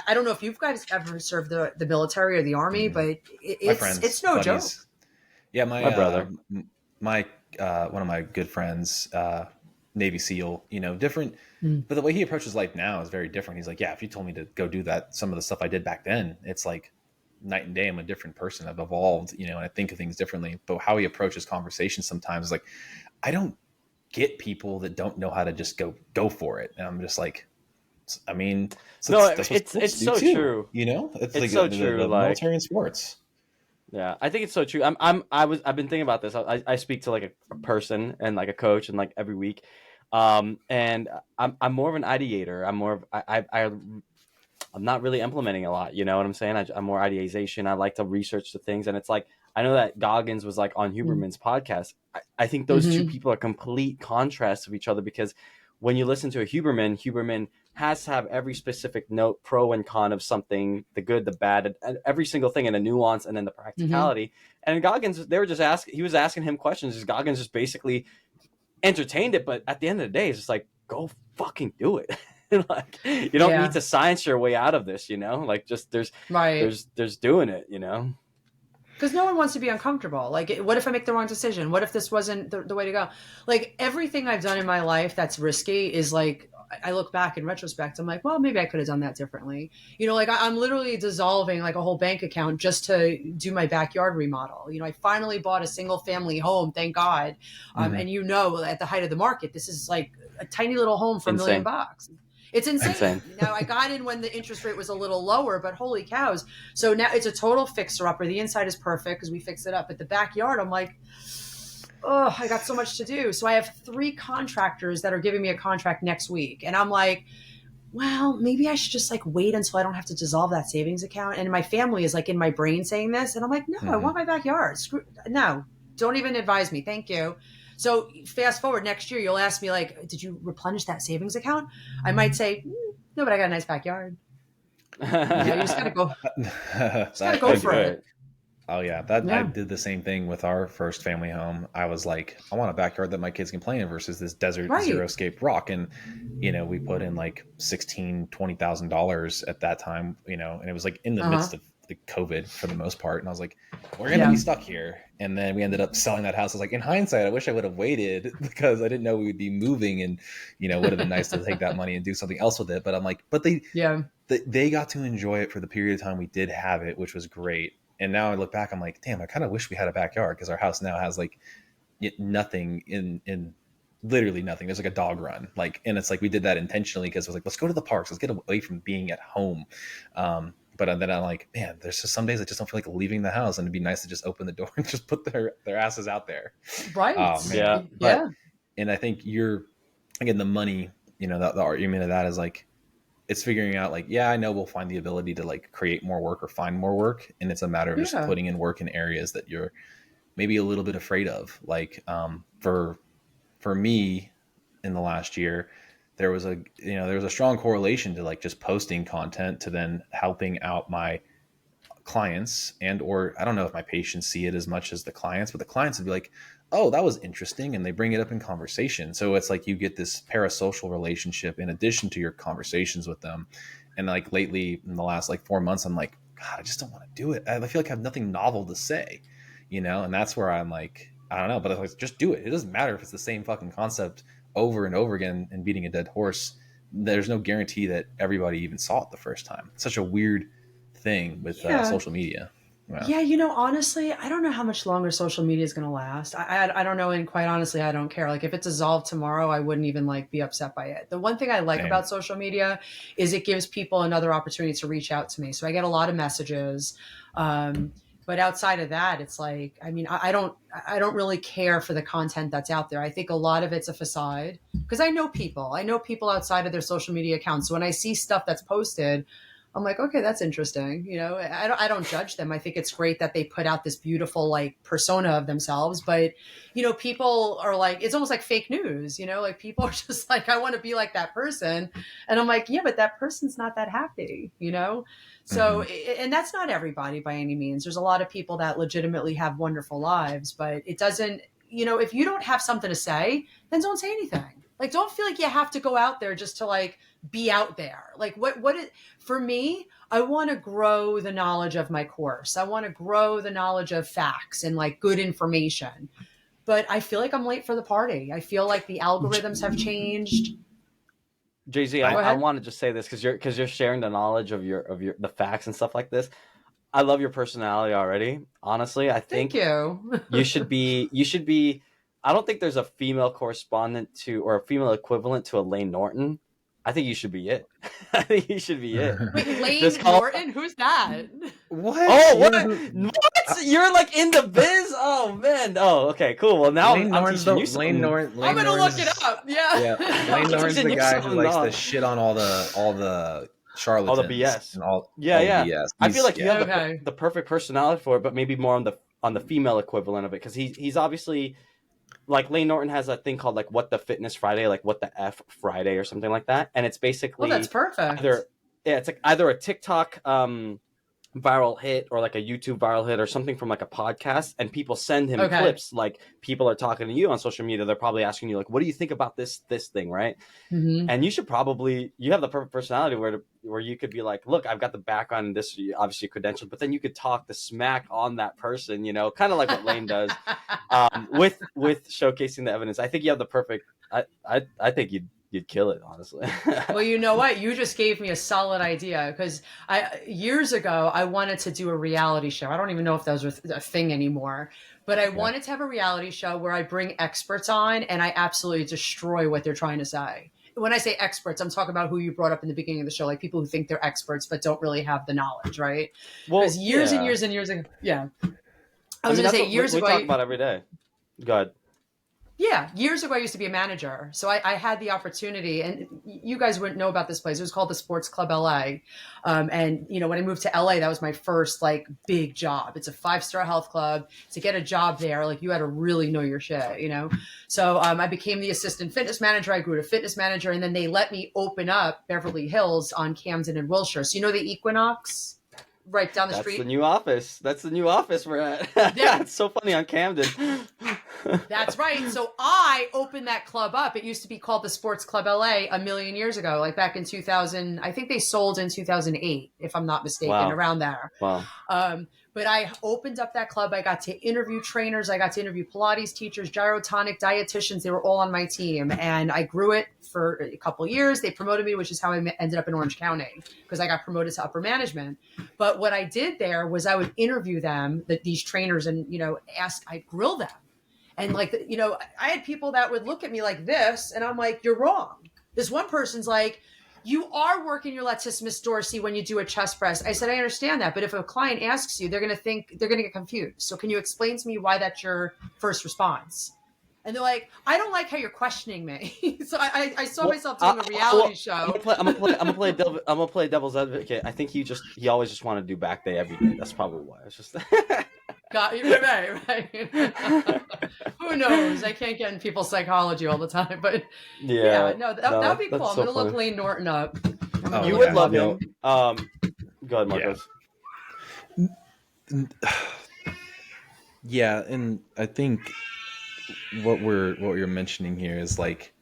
I don't know if you guys ever served the military or the Army, but it's no joke. Yeah. My brother, one of my good friends, Navy SEAL, different, but the way he approaches life now is very different. He's like, yeah, if you told me to go do that, some of the stuff I did back then, it's like night and day. I'm a different person. I've evolved, and I think of things differently, but how he approaches conversations sometimes is like, I don't get people that don't know how to just go for it. And I'm just like, I mean, it's so true. It's like so true. The like military and sports. Yeah, I think it's so true. I've been thinking about this. I speak to like a person and like a coach and like every week. And I'm more of an ideator. I'm more of I'm not really implementing a lot. You know what I'm saying? I'm more ideation. I like to research the things, and it's like I know that Goggins was like on Huberman's podcast. I think those two people are complete contrasts of each other, because when you listen to a Huberman has to have every specific note, pro and con of something, the good, the bad, and every single thing, and the nuance, and then the practicality. And Goggins, he was asking him questions. Goggins just basically entertained it, but at the end of the day, it's just like, go fucking do it. Like, you don't need to science your way out of this, like just there's doing it, because no one wants to be uncomfortable. Like, what if I make the wrong decision? What if this wasn't the way to go? Like, everything I've done in my life that's risky is like, I look back in retrospect, I'm like, well, maybe I could have done that differently. Like I'm literally dissolving like a whole bank account just to do my backyard remodel. I finally bought a single family home, thank God. And at the height of the market, this is like a tiny little home for $1 million. It's insane. I got in when the interest rate was a little lower, but holy cows. So now it's a total fixer-upper. The inside is perfect because we fixed it up. But the backyard, I'm like, oh, I got so much to do. So I have 3 contractors that are giving me a contract next week. And I'm like, well, maybe I should just like wait until I don't have to dissolve that savings account. And my family is like in my brain saying this. And I'm like, no, I want my backyard. No, don't even advise me. Thank you. So fast forward next year, you'll ask me like, did you replenish that savings account? I might say, no, but I got a nice backyard. You just gotta go for it. Oh yeah. I did the same thing with our first family home. I was like, I want a backyard that my kids can play in versus this desert zero-scape rock. And, we put in like $20,000 at that time, and it was like in the midst of the COVID for the most part. And I was like, we're going to be stuck here. And then we ended up selling that house. I was like, in hindsight, I wish I would have waited because I didn't know we would be moving, and, would have been nice to take that money and do something else with it. But I'm like, they got to enjoy it for the period of time we did have it, which was great. And now I look back, I'm like, damn, I kind of wish we had a backyard, because our house now has like nothing in literally nothing. There's like a dog run, like, and it's like we did that intentionally because it was like, let's go to the parks, let's get away from being at home. But then I'm like, man, there's just some days I just don't feel like leaving the house, and it'd be nice to just open the door and just put their asses out there. Right. Yeah. But, and I think again, the money, the argument of that is like, it's figuring out like, yeah, I know we'll find the ability to like create more work or find more work. And it's a matter of just putting in work in areas that you're maybe a little bit afraid of. Like, for me in the last year, there was a strong correlation to like just posting content to then helping out my clients, or I don't know if my patients see it as much as the clients, but the clients would be like, oh, that was interesting. And they bring it up in conversation. So it's like you get this parasocial relationship in addition to your conversations with them. And like lately in the last like 4 months, I'm like, God, I just don't want to do it. I feel like I have nothing novel to say, and that's where I'm like, I don't know, but I was like, just do it. It doesn't matter if it's the same fucking concept over and over again and beating a dead horse. There's no guarantee that everybody even saw it the first time. It's such a weird thing with social media. Wow. Yeah, honestly, I don't know how much longer social media is going to last. I don't know, and quite honestly, I don't care. Like, if it dissolved tomorrow, I wouldn't even like be upset by it. The one thing I like about social media is it gives people another opportunity to reach out to me. So I get a lot of messages. But outside of that, it's like, I mean, I don't really care for the content that's out there. I think a lot of it's a facade, because I know people outside of their social media accounts. So when I see stuff that's posted, I'm like, okay, that's interesting. I don't judge them. I think it's great that they put out this beautiful like persona of themselves, but people are like, it's almost like fake news, like people are just like, I want to be like that person. And I'm like, yeah, but that person's not that happy, So, and that's not everybody by any means. There's a lot of people that legitimately have wonderful lives, but it doesn't, if you don't have something to say, then don't say anything. Like, don't feel like you have to go out there just to like be out there. Like for me, I want to grow the knowledge of my course. I want to grow the knowledge of facts and like good information, but I feel like I'm late for the party. I feel like the algorithms have changed. Jay-Z, I want to just say this because you're sharing the knowledge of the facts and stuff like this. I love your personality already. Honestly, I think Thank you. you should be. I don't think there's a female correspondent or a female equivalent to Elaine Norton. I think you should be it. I think you should be it. Wait, Elaine Norton? Who's that? What? Oh, what? You're like in the biz? Oh man. Oh, okay, cool. Well, now I'm teaching you something. I'm gonna look it up. Yeah. Elaine Norton's the guy who likes to shit on all the charlatans, all the BS, and all the BS. I feel like you have the perfect personality for it, but maybe more on the female equivalent of it, because he's obviously. Like Elaine Norton has a thing called like What the Fitness Friday, like What the F Friday or something like that. And it's basically that's perfect. It's like either a TikTok viral hit or like a YouTube viral hit or something from like a podcast, and people send him clips. Like people are talking to you on social media, they're probably asking you like, what do you think about this thing, right? Mm-hmm. And you have the perfect personality where you could be like, look, I've got the background in this, obviously credentialed, but then you could talk the smack on that person, kind of like what Lane does, with showcasing the evidence. I think you have the perfect. I think you'd kill it, honestly. Well, you know what? You just gave me a solid idea, because years ago I wanted to do a reality show. I don't even know if that was a thing anymore, but I wanted to have a reality show where I bring experts on and I absolutely destroy what they're trying to say. When I say experts, I'm talking about who you brought up in the beginning of the show, like people who think they're experts but don't really have the knowledge, right? Well, because years and years and years ago, I was going to say years ago. We talk about every day. Go ahead. Yeah, years ago I used to be a manager, so I had the opportunity, and you guys wouldn't know about this place. It was called the Sports Club LA, and when I moved to LA, that was my first like big job. It's a 5-star health club. To get a job there, like you had to really know your shit, So I became the assistant fitness manager. I grew to fitness manager, and then they let me open up Beverly Hills on Camden and Wilshire. So the Equinox. Right down the street. That's the new office we're at. Yeah. It's so funny on Camden. That's right. So I opened that club up. It used to be called the Sports Club LA a million years ago, like back in 2000. I think they sold in 2008, if I'm not mistaken, around there. Wow. But I opened up that club. I got to interview trainers. I got to interview Pilates teachers, gyrotonic dietitians. They were all on my team. And I grew it for a couple of years. They promoted me, which is how I ended up in Orange County, because I got promoted to upper management. But what I did there was I would interview them, these trainers, and, I'd grill them. And like, I had people that would look at me like this, and I'm like, you're wrong. This one person's like, you are working your latissimus dorsi when you do a chest press. I said, I understand that. But if a client asks you, they're going to get confused. So can you explain to me why that's your first response? And they're like, I don't like how you're questioning me. So I saw myself doing a reality show. I'm gonna play devil's advocate. I think he always just wanted to do back day every day. That's probably why. It's just got you right. Who knows? I can't get in people's psychology all the time, but that'd be cool. I'm gonna look Lane Norton up. You would love him. Go ahead, Marcos. Yeah, and I think what you're mentioning here is like,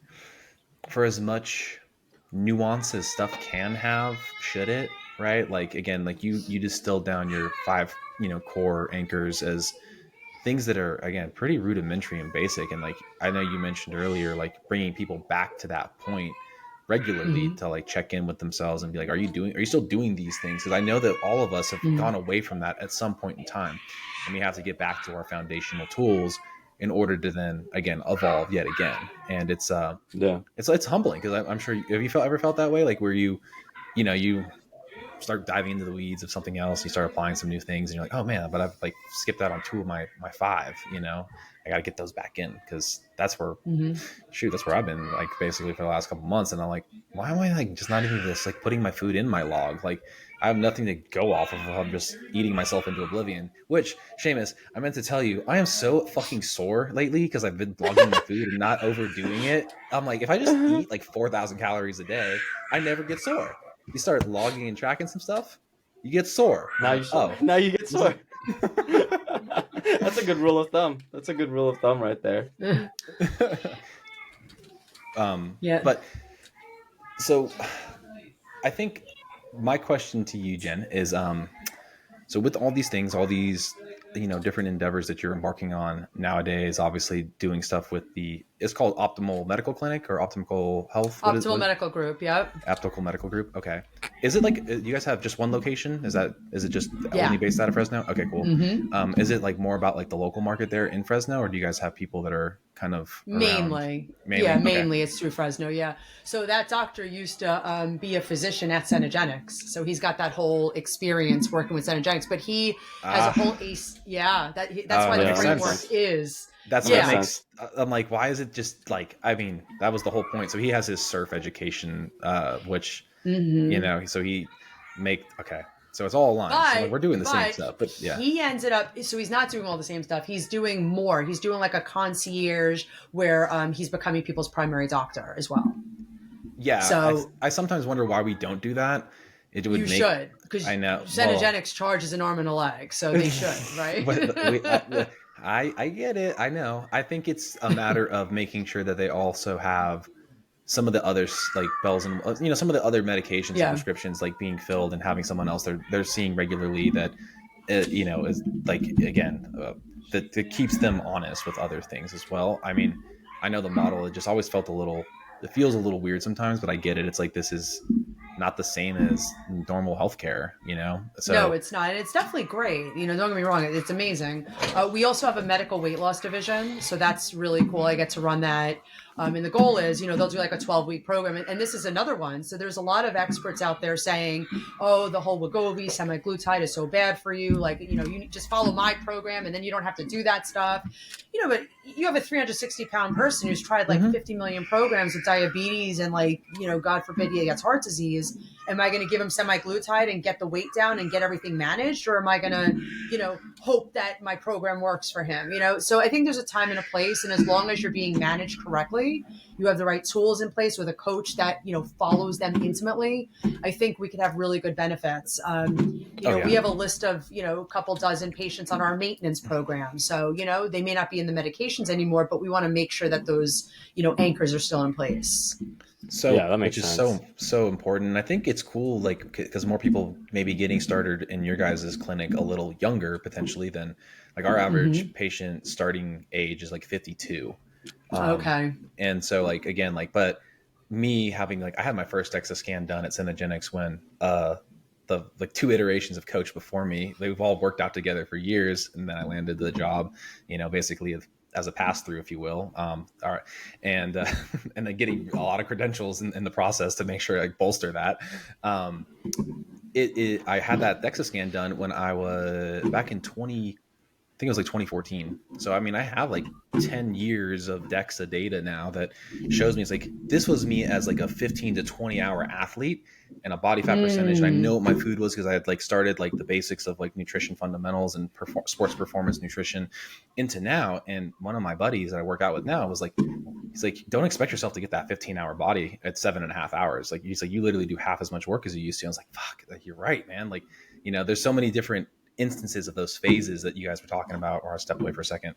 for as much nuance as stuff can have, should it, right? Like, again, like you distilled down your 5 core anchors as things that are, again, pretty rudimentary and basic. And like, I know you mentioned earlier, like bringing people back to that point regularly to like check in with themselves and be like, are you still doing these things? Because I know that all of us have gone away from that at some point in time, and we have to get back to our foundational tools in order to then again evolve yet again. And it's humbling, because I'm sure, have you ever felt that way, like where you start diving into the weeds of something else, you start applying some new things, and you're like, oh man, but I've like skipped out on 2 of my 5, I got to get those back in, because that's where that's where I've been like basically for the last couple months. And I'm like, why am I like just not even just like putting my food in my log? Like I have nothing to go off of if I'm just eating myself into oblivion. Which, Seamus, I meant to tell you, I am so fucking sore lately because I've been logging my food and not overdoing it. I'm like, if I just eat like 4,000 calories a day, I never get sore. You start logging and tracking some stuff, you get sore. Now you get sore. That's a good rule of thumb. That's a good rule of thumb right there. But so I think my question to you, Jen, is so with all these things, all these different endeavors that you're embarking on nowadays, obviously doing stuff with it's called Optimal Medical Clinic or Optimal Health? Optimal Medical Group, yep. Optimal Medical Group, okay. Is it like, you guys have just one location? Is it just only based out of Fresno? Okay, cool. Is it like more about like the local market there in Fresno, or do you guys have people that are kind of mainly? Yeah, mainly it's through Fresno, yeah. So that doctor used to be a physician at Cenogenics, so he's got that whole experience working with Cenogenics, but he has a whole that's why the framework is. That's what makes. I'm like, why is it just like? I mean, that was the whole point. So he has his surf education, which so he so it's all aligned. So like, we're doing the same stuff, but yeah. He ended up, so he's not doing all the same stuff. He's doing more. He's doing like a concierge where he's becoming people's primary doctor as well. Yeah. So I sometimes wonder why we don't do that. Should, because I know Cenogenics charges an arm and a leg, so they should, right? I get it. I know. I think it's a matter of making sure that they also have some of the other like bells and some of the other medications and prescriptions like being filled, and having someone else they're seeing regularly that is like, again, that keeps them honest with other things as well. I mean, I know the model, it just always felt it feels a little weird sometimes, but I get it. It's like, this is not the same as normal healthcare, So no, it's not. It's definitely great. Don't get me wrong. It's amazing. We also have a medical weight loss division, so that's really cool. I get to run that. And the goal is, they'll do like a 12-week program. And this is another one. So there's a lot of experts out there saying, oh, the whole Wegovy semaglutide is so bad for you. Like, you just follow my program and then you don't have to do that stuff. But you have a 360-pound person who's tried like 50 million programs with diabetes and like, God forbid he gets heart disease. Am I going to give him semaglutide and get the weight down and get everything managed? Or am I going to, hope that my program works for him? So I think there's a time and a place. And as long as you're being managed correctly, you have the right tools in place with a coach that, follows them intimately, I think we could have really good benefits. We have a list of, a couple dozen patients on our maintenance program. So, they may not be in the medications anymore, but we want to make sure that those, anchors are still in place. So yeah, that makes sense. So important. And I think it's cool, like, because more people may be getting started in your guys' clinic a little younger potentially than like our average patient starting age is like 52. Okay. And so like, again, like, but me having like, I had my first DEXA scan done at Cenegenics when the like 2 iterations of coach before me, they've all worked out together for years. And then I landed the job, basically as a pass through, if you will. And then getting a lot of credentials in the process to make sure I bolster that. I had that DEXA scan done when I was back in 2014. So, I mean, I have like 10 years of DEXA data now that shows me it's like, this was me as like a 15 to 20 hour athlete and a body fat percentage. And I know what my food was because I had like started like the basics of like nutrition fundamentals and sports performance nutrition into now. And one of my buddies that I work out with now was like, he's like, don't expect yourself to get that 15-hour body at 7.5 hours. Like, he's like, you literally do half as much work as you used to. I was like, fuck, like, you're right, man. Like, there's so many different instances of those phases that you guys were talking about, or I'll step away for a second.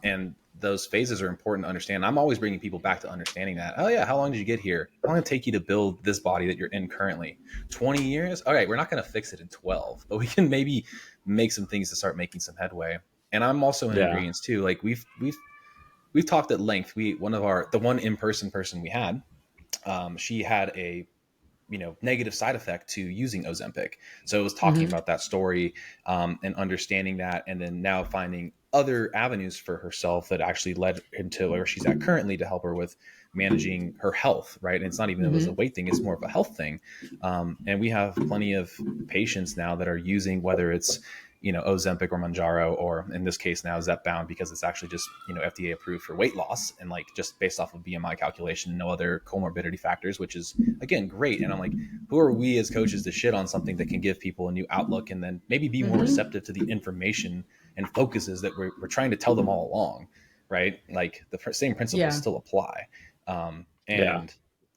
And those phases are important to understand. I'm always bringing people back to understanding that. Oh yeah, how long did you get here? How long did it take you to build this body that you're in currently? 20 years? All right, we're not going to fix it in 12, but we can maybe make some things to start making some headway. And I'm also in agreement too. Like we've talked at length. The one in-person person we had, she had a negative side effect to using Ozempic. So it was talking about that story and understanding that, and then now finding other avenues for herself that actually led into where she's at currently to help her with managing her health, right? And it's not even it was a weight thing, it's more of a health thing. And we have plenty of patients now that are using, whether it's Ozempic or Mounjaro, or in this case now Zepbound, because it's actually just FDA approved for weight loss and like just based off of BMI calculation, no other comorbidity factors, which is again great. And I'm like, who are we as coaches to shit on something that can give people a new outlook and then maybe be more receptive to the information and focuses that we're trying to tell them all along, right? Like the same principles still apply.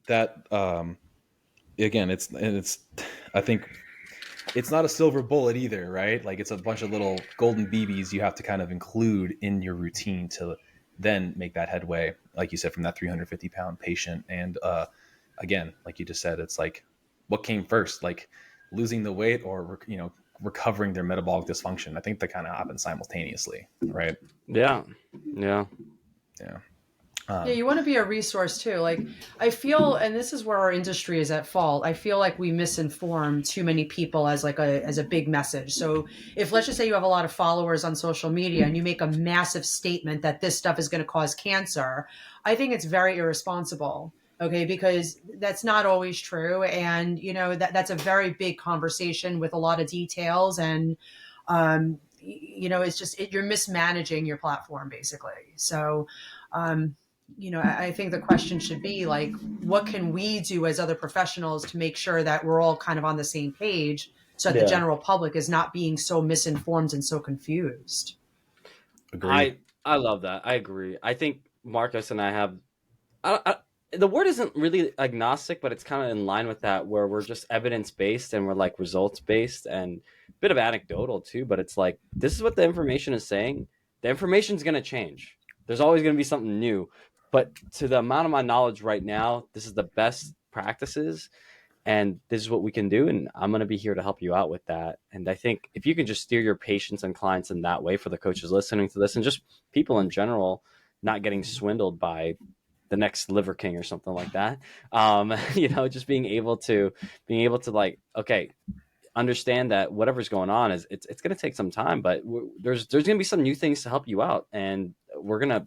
That again, it's I think it's not a silver bullet either, right? Like it's a bunch of little golden BBs you have to kind of include in your routine to then make that headway, like you said, from that 350-pound patient. And again, like you just said, it's like, what came first, like losing the weight or, recovering their metabolic dysfunction? I think that kind of happens simultaneously, right? Yeah. You want to be a resource too. Like I feel, and this is where our industry is at fault, I feel like we misinform too many people as a big message. So if, let's just say you have a lot of followers on social media and you make a massive statement that this stuff is going to cause cancer, I think it's very irresponsible. Okay, because that's not always true. And, that's a very big conversation with a lot of details. And, it's just, you're mismanaging your platform basically. So, I think the question should be like, what can we do as other professionals to make sure that we're all kind of on the same page so that the general public is not being so misinformed and so confused? Agreed. I love that. I agree. I think Marcus and I have, the word isn't really agnostic, but it's kind of in line with that, where we're just evidence-based and we're like results-based and a bit of anecdotal too, but it's like, this is what the information is saying. The information is going to change. There's always going to be something new, but to the amount of my knowledge right now, this is the best practices and this is what we can do. And I'm going to be here to help you out with that. And I think if you can just steer your patients and clients in that way, for the coaches listening to this and just people in general, not getting swindled by the next Liver King or something like that. Just being able to like, okay, understand that whatever's going on is it's going to take some time, but there's going to be some new things to help you out. And we're going to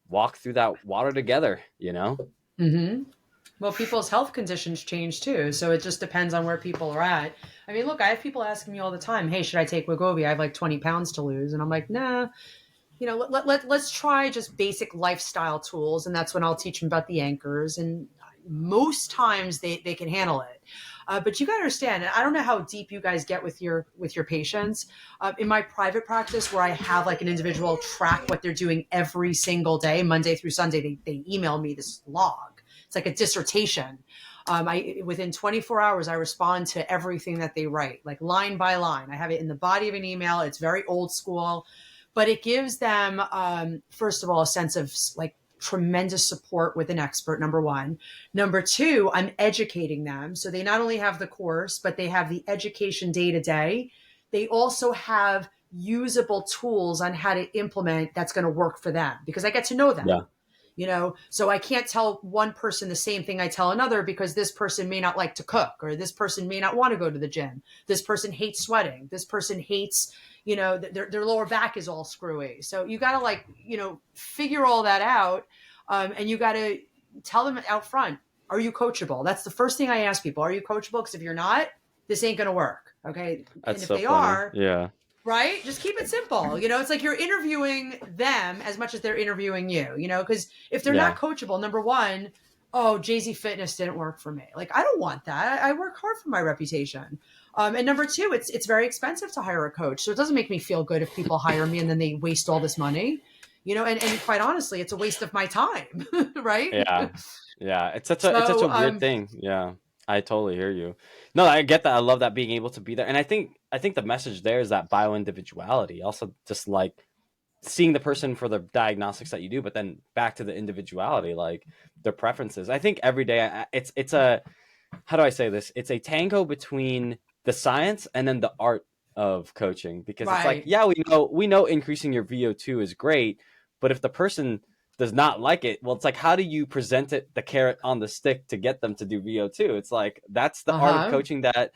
walk through that water together, Well, people's health conditions change too. So it just depends on where people are at. I mean, look, I have people asking me all the time, hey, should I take Wegovy? I have like 20 pounds to lose. And I'm like, nah, let's try just basic lifestyle tools. And that's when I'll teach them about the anchors. And, most times they can handle it. But you got to understand, and I don't know how deep you guys get with your patients. In my private practice, where I have like an individual track what they're doing every single day, Monday through Sunday, they email me this log. It's like a dissertation. Within 24 hours, I respond to everything that they write, like line by line. I have it in the body of an email. It's very old school, but it gives them, first of all, a sense of like tremendous support with an expert, number one. Number two, I'm educating them. So they not only have the course, but they have the education day to day. They also have usable tools on how to implement that's going to work for them, because I get to know them. Yeah. So I can't tell one person the same thing I tell another, because this person may not like to cook, or this person may not want to go to the gym. This person hates sweating. This person hates, their lower back is all screwy. So you got to figure all that out. And you got to tell them out front, are you coachable? That's the first thing I ask people. Are you coachable? Because if you're not, this ain't going to work. Okay. That's and if so they funny. are, yeah. Right? Just keep it simple. It's like you're interviewing them as much as they're interviewing you, because if they're not coachable, number one, JZ Fitness didn't work for me. Like, I don't want that. I work hard for my reputation. And number two, it's very expensive to hire a coach. So it doesn't make me feel good if people hire me and then they waste all this money, and quite honestly, it's a waste of my time. Right? Yeah. Yeah. It's such a weird thing. Yeah. I totally hear you. No, I get that. I love that, being able to be there. And I think the message there is that bio-individuality. Also, just like seeing the person for the diagnostics that you do, but then back to the individuality, like their preferences. I think every day it's a, how do I say this? It's a tango between the science and then the art of coaching, because It's like, yeah, we know increasing your VO2 is great, but if the person does not like it, well, it's like, how do you present it, the carrot on the stick, to get them to do VO2? It's like, that's the art of coaching that,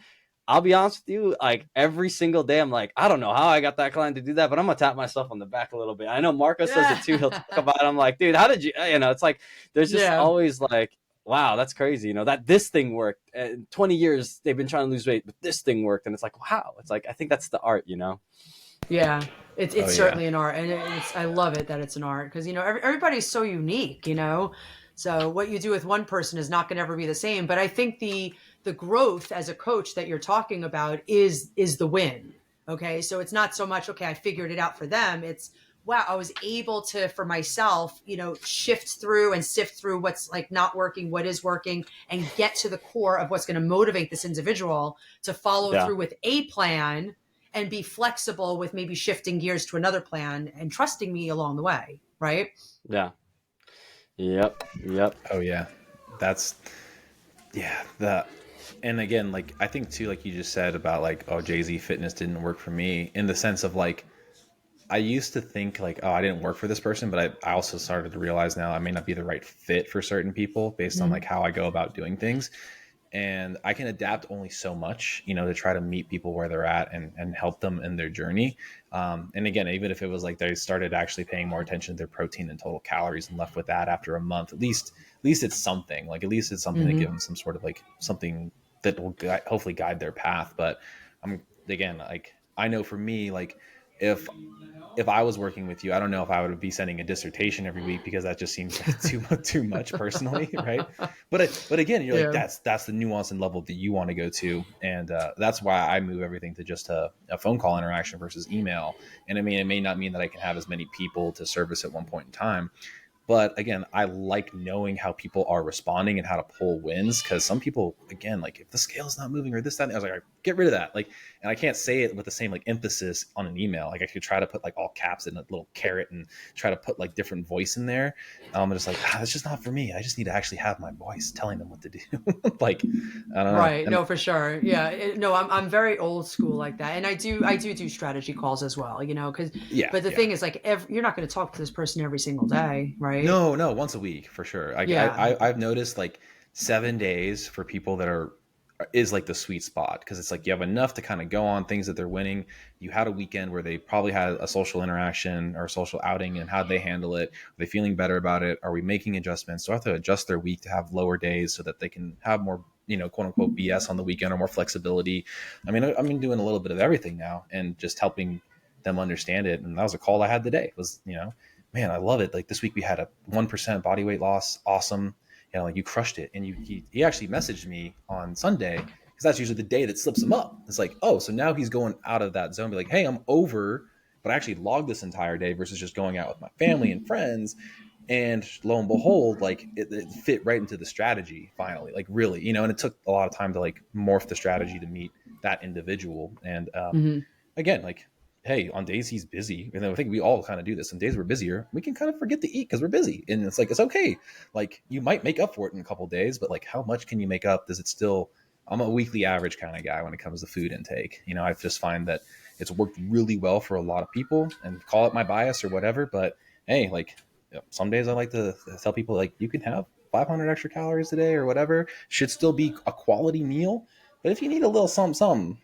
I'll be honest with you, like every single day, I'm like, I don't know how I got that client to do that, but I'm gonna tap myself on the back a little bit. I know Marco says it too. He'll talk about it. I'm like, dude, how did you, it's like, there's just always like, wow, that's crazy. That this thing worked. 20 years they've been trying to lose weight, but this thing worked. And it's like, wow. It's like, I think that's the art, Yeah, it's certainly an art, and I love it that it's an art, because everybody's so unique, So what you do with one person is not going to ever be the same. But I think the growth as a coach that you're talking about is the win. Okay, so it's not so much, okay, I figured it out for them. It's, wow, I was able to, for myself, shift through and sift through what's like not working, what is working, and get to the core of what's going to motivate this individual to follow through with a plan, and be flexible with maybe shifting gears to another plan and trusting me along the way. Right? Yeah. Yep. Oh yeah. And again, like, I think too, like you just said about like, JZ Fitness didn't work for me, in the sense of like, I used to think like, I didn't work for this person, but I also started to realize now I may not be the right fit for certain people based on like how I go about doing things. And I can adapt only so much, to try to meet people where they're at and help them in their journey. And again, even if it was like they started actually paying more attention to their protein and total calories and left with that after a month, at least it's something. Like, at least it's something to give them some sort of like something that will hopefully guide their path. But again, like, I know for me, like, if I was working with you, I don't know if I would be sending a dissertation every week, because that just seems like too much personally, right? But again, you're like, that's the nuance and level that you want to go to, and that's why I move everything to just a phone call interaction versus email. And I mean, it may not mean that I can have as many people to service at one point in time, but again, I like knowing how people are responding and how to pull wins, because some people, again, like, if the scale's not moving or this, that, I was like, get rid of that. Like, and I can't say it with the same like emphasis on an email. Like, I could try to put like all caps in a little carrot and try to put like different voice in there. I'm just like, that's just not for me. I just need to actually have my voice telling them what to do. Like, I don't know. Right. No, for sure. Yeah. No, I'm very old school like that. And I do strategy calls as well, but the thing is, like, you're not going to talk to this person every single day. Right. No, once a week for sure. I've noticed like 7 days for people that is like the sweet spot, because it's like you have enough to kind of go on things that they're winning. You had a weekend where they probably had a social interaction or a social outing, and how they handle it. Are they feeling better about it? Are we making adjustments? So I have to adjust their week to have lower days so that they can have more, quote unquote BS on the weekend, or more flexibility. I mean, I've been doing a little bit of everything now and just helping them understand it. And that was a call I had today. It was, man, I love it. Like, this week we had a 1% body weight loss. Awesome. like you crushed it. And he actually messaged me on Sunday, because that's usually the day that slips him up. It's like, oh, so now he's going out of that zone, be like, hey, I'm over, but I actually logged this entire day versus just going out with my family and friends. And lo and behold, like it fit right into the strategy finally, like really, and it took a lot of time to like morph the strategy to meet that individual. And again, like, hey, on days he's busy, and I think we all kind of do this. On days we're busier, we can kind of forget to eat because we're busy, and it's like, it's okay. Like, you might make up for it in a couple of days, but like, how much can you make up? Does it still? I'm a weekly average kind of guy when it comes to food intake. I just find that it's worked really well for a lot of people, and call it my bias or whatever. But hey, like, some days I like to tell people, like, you can have 500 extra calories a day or whatever. Should still be a quality meal. But if you need a little something,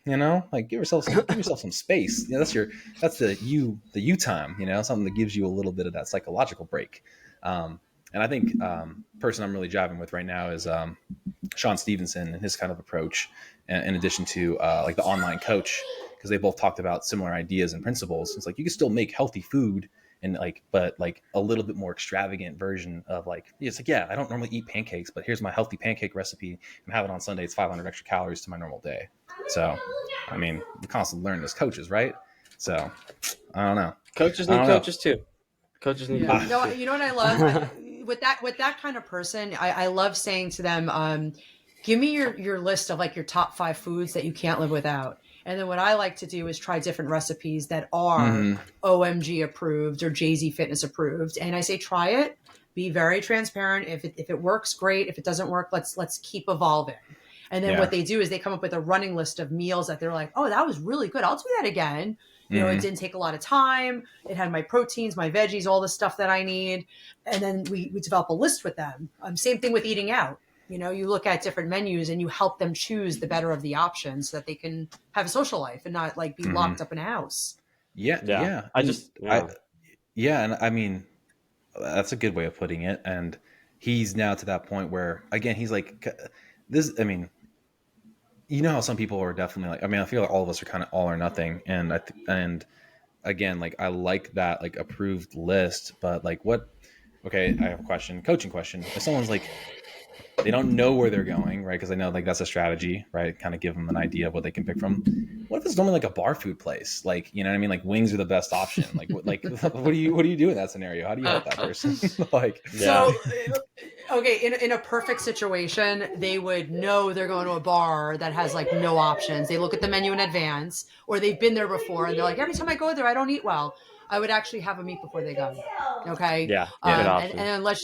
like give yourself some space. That's the you time, something that gives you a little bit of that psychological break. And I think person I'm really jiving with right now is Sean Stevenson and his kind of approach, in addition to like the online coach, because they both talked about similar ideas and principles. It's like, you can still make healthy food, and but a little bit more extravagant version of like, it's like, yeah, I don't normally eat pancakes, but here's my healthy pancake recipe. I'm having it on Sunday. It's 500 extra calories to my normal day. So, I mean, we constantly learn as coaches, right? So, I don't know. Coaches need coaches too. Coaches need coaches No, too. you know what I love with that kind of person. I love saying to them, give me your list of like your top 5 foods that you can't live without. And then what I like to do is try different recipes that are OMG approved or JZ Fitness approved. And I say, try it, be very transparent. If it works, great. If it doesn't work, let's keep evolving. And then what they do is they come up with a running list of meals that they're like, oh, that was really good. I'll do that again. It didn't take a lot of time. It had my proteins, my veggies, all the stuff that I need. And then we develop a list with them. Same thing with eating out. You look at different menus and you help them choose the better of the options so that they can have a social life and not like be locked up in a house. Yeah. And I mean, that's a good way of putting it. And he's now to that point where, again, he's like this. I mean, how some people are definitely like, I mean, I feel like all of us are kind of all or nothing. And again, like, I like that, like, approved list, but like okay, I have a coaching question. If someone's like, they don't know where they're going, right? Because I know like that's a strategy, right? Kind of give them an idea of what they can pick from. What if it's normally like a bar food place? Like, you know what I mean? Like, wings are the best option. Like, what do you do in that scenario? How do you help that person? So, okay, in a perfect situation, they would know they're going to a bar that has like no options. They look at the menu in advance, or they've been there before, and they're like, every time I go there, I don't eat well. I would actually have them eat before they go. Okay. Yeah. And unless,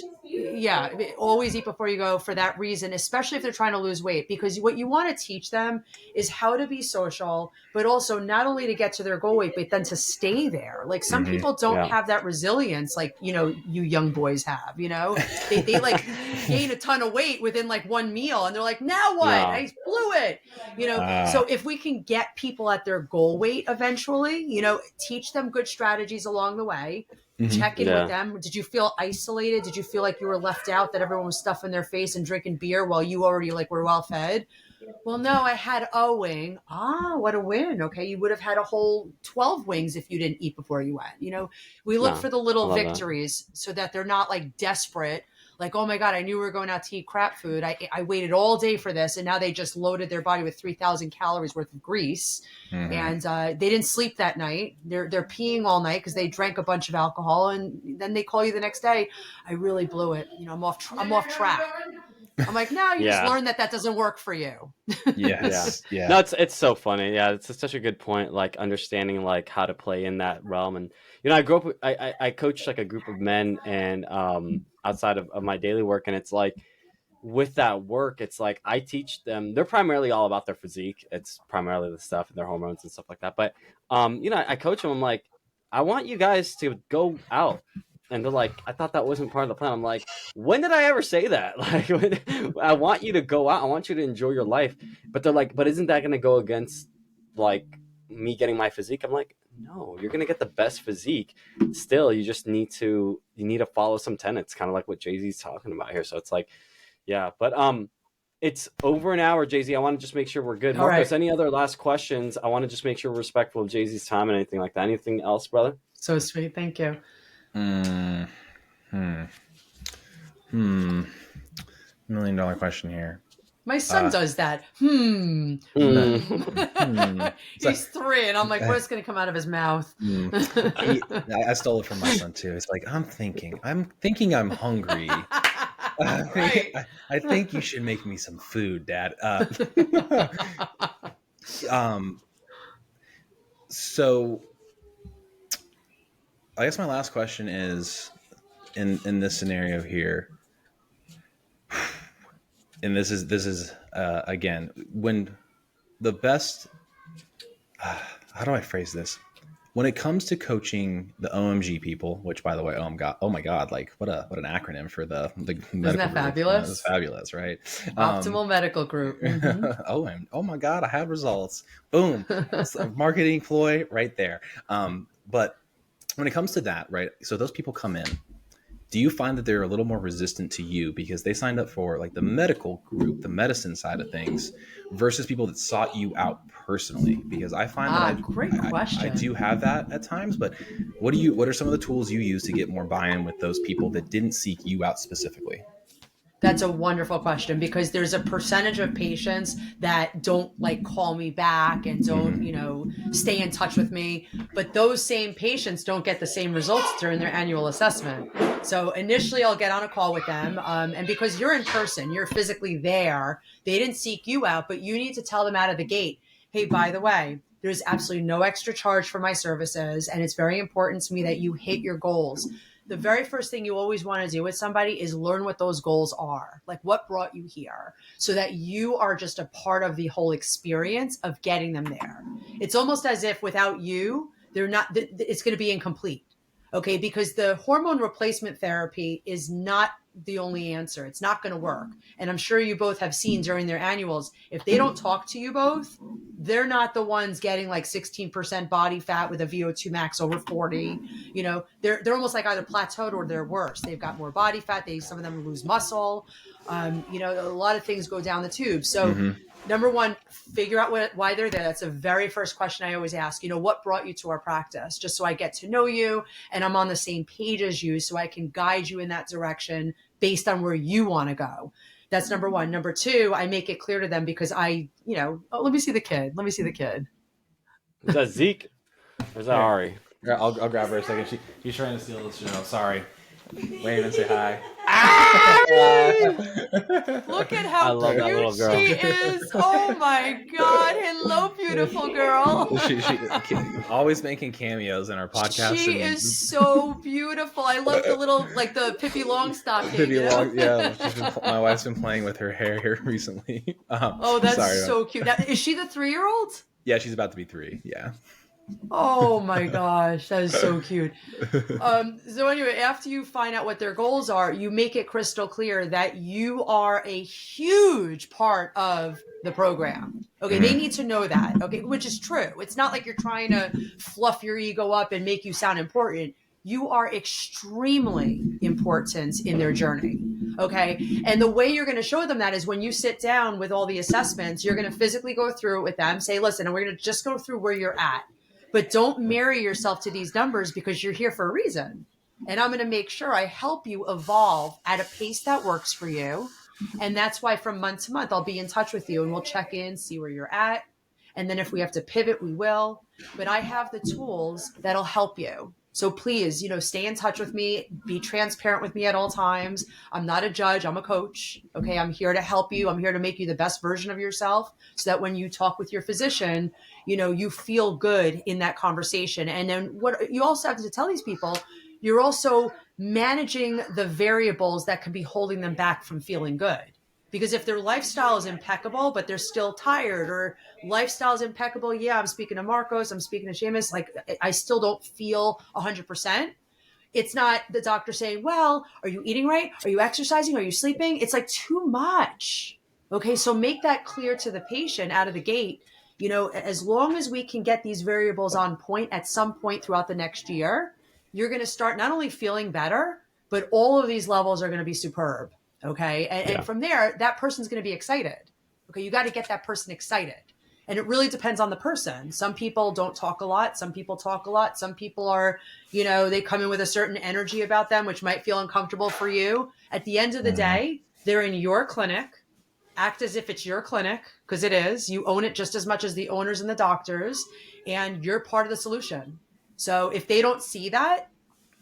always eat before you go for that reason, especially if they're trying to lose weight, because what you want to teach them is how to be social, but also not only to get to their goal weight, but then to stay there. Like, some people don't have that resilience, like, you young boys have, they like gain a ton of weight within like one meal, and they're like, now what? I blew it. So if we can get people at their goal weight eventually, teach them good strategies along the way. Check in with them. Did you feel isolated? Did you feel like you were left out, that everyone was stuffing their face and drinking beer while you already like were well fed? Well, no, I had a wing. What a win. Okay. You would have had a whole 12 wings if you didn't eat before you went. We look for the little victories so that they're not like desperate. Like, oh my God, I knew we were going out to eat crap food. I waited all day for this. And now they just loaded their body with 3,000 calories worth of grease. And they didn't sleep that night. They're peeing all night because they drank a bunch of alcohol. And then they call you the next day. I really blew it. I'm off track. I'm like, no, you just learned that doesn't work for you. Yes. Yeah. No, it's so funny. Yeah, it's such a good point. Like, understanding like how to play in that realm. And I grew up. I coached like a group of men, and outside of my daily work, and it's like, with that work, it's like I teach them. They're primarily all about their physique. It's primarily the stuff and their hormones and stuff like that. But I coach them. I'm like, I want you guys to go out. And they're like, I thought that wasn't part of the plan. I'm like, when did I ever say that? Like, I want you to go out. I want you to enjoy your life. But they're like, but isn't that going to go against like me getting my physique? I'm like, no, you're going to get the best physique. Still, you just need to follow some tenets, kind of like what Jay-Z's talking about here. So it's like, yeah, but it's over an hour, Jay-Z. I want to just make sure we're good. Marcos, any other last questions? I want to just make sure we're respectful of Jay-Z's time and anything like that. Anything else, brother? So sweet. Thank you. $1 million question here. My son does that. He's 3, and I'm like, what's going to come out of his mouth? I stole it from my son too. It's like, I'm thinking I'm hungry. Right. I think you should make me some food, Dad. So I guess my last question is, in this scenario here, and this is again, when the best, how do I phrase this? When it comes to coaching the OMG people, which, by the way, oh my God, like what an acronym for the Isn't that fabulous? That's fabuless, right? Optimal Medical Group. Mm-hmm. Oh my God, I have results. Boom, marketing ploy right there. But when it comes to that, right? So those people come in. Do you find that they're a little more resistant to you because they signed up for like the medical group, the medicine side of things, versus people that sought you out personally? Because I find that great question. I do have that at times, but what are some of the tools you use to get more buy-in with those people that didn't seek you out specifically? That's a wonderful question, because there's a percentage of patients that don't like call me back and don't, stay in touch with me. But those same patients don't get the same results during their annual assessment. So initially I'll get on a call with them. And because you're in person, you're physically there, they didn't seek you out, but you need to tell them out of the gate, hey, by the way, there's absolutely no extra charge for my services. And it's very important to me that you hit your goals. The very first thing you always want to do with somebody is learn what those goals are, like what brought you here, so that you are just a part of the whole experience of getting them there. It's almost as if without you, it's going to be incomplete. Okay. Because the hormone replacement therapy is not the only answer. It's not going to work. And I'm sure you both have seen during their annuals, if they don't talk to you both, they're not the ones getting like 16% body fat with a VO2 max over 40. They're almost like either plateaued or they're worse. They've got more body fat. Some of them lose muscle. A lot of things go down the tube. So number one, figure out why they're there. That's the very first question I always ask. What brought you to our practice? Just so I get to know you and I'm on the same page as you, so I can guide you in that direction based on where you want to go. That's number one. Number two, I make it clear to them because let me see the kid. Is that Zeke? Or is that Ari? I'll grab her a second. She's trying to steal this show. Sorry. Wave and say hi. Look at how cute she is. Oh my God. Hello, beautiful girl. She always making cameos in our podcast. She is so beautiful. I love the little, like the Pippi Longstocking. Yeah. My wife's been playing with her hair here recently. That's so cute. Now, is she the 3-year-old? Yeah, she's about to be 3. Yeah. Oh my gosh, that is so cute. So anyway, after you find out what their goals are, you make it crystal clear that you are a huge part of the program. Okay, they need to know that, okay, which is true. It's not like you're trying to fluff your ego up and make you sound important. You are extremely important in their journey. Okay. And the way you're going to show them that is when you sit down with all the assessments, you're going to physically go through it with them, say, listen, and we're going to just go through where you're at. But don't marry yourself to these numbers because you're here for a reason. And I'm going to make sure I help you evolve at a pace that works for you. And that's why from month to month, I'll be in touch with you and we'll check in, see where you're at. And then if we have to pivot, we will. But I have the tools that'll help you. So please, stay in touch with me, be transparent with me at all times. I'm not a judge. I'm a coach. Okay. I'm here to help you. I'm here to make you the best version of yourself so that when you talk with your physician, you feel good in that conversation. And then what you also have to tell these people, you're also managing the variables that can be holding them back from feeling good. Because if their lifestyle is impeccable, but they're still tired, or lifestyle is impeccable, yeah, I'm speaking to Marcos, I'm speaking to Seamus, like I still don't feel 100%. It's not the doctor saying, well, are you eating right? Are you exercising? Are you sleeping? It's like too much. Okay, so make that clear to the patient out of the gate. As long as we can get these variables on point at some point throughout the next year, you're going to start not only feeling better, but all of these levels are going to be superb. Okay. And from there, that person's going to be excited. Okay. You got to get that person excited. And it really depends on the person. Some people don't talk a lot. Some people talk a lot. Some people are, they come in with a certain energy about them, which might feel uncomfortable for you. At the end of the day, They're in your clinic. Act as if it's your clinic, because it is. You own it just as much as the owners and the doctors, and you're part of the solution. So if they don't see that,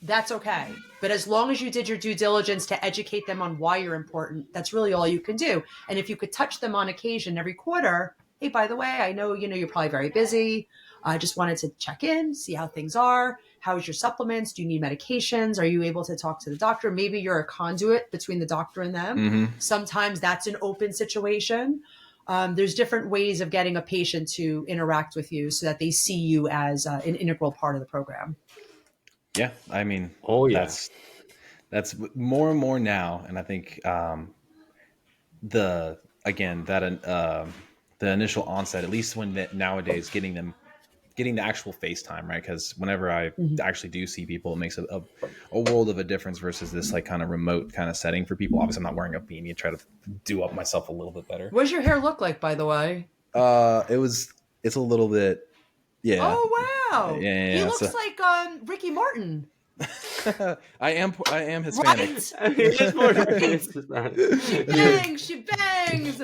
that's okay. But as long as you did your due diligence to educate them on why you're important, that's really all you can do. And if you could touch them on occasion every quarter, hey, by the way, I know, you're probably very busy. I just wanted to check in, see how things are. How's your supplements? Do you need medications? Are you able to talk to the doctor? Maybe you're a conduit between the doctor and them. Mm-hmm. Sometimes that's an open situation. There's different ways of getting a patient to interact with you so that they see you as an integral part of the program. Yeah. I mean, that's more and more now. And I think the initial onset, at least nowadays, getting the actual FaceTime, right? Because whenever I actually do see people, it makes a world of a difference versus this like kind of remote kind of setting for people. Obviously, I'm not wearing a beanie. I try to do up myself a little bit better. What does your hair look like, by the way? It's a little bit, yeah. Oh wow! Yeah, he looks like Ricky Martin. I am Hispanic. Right? Bang, she bangs.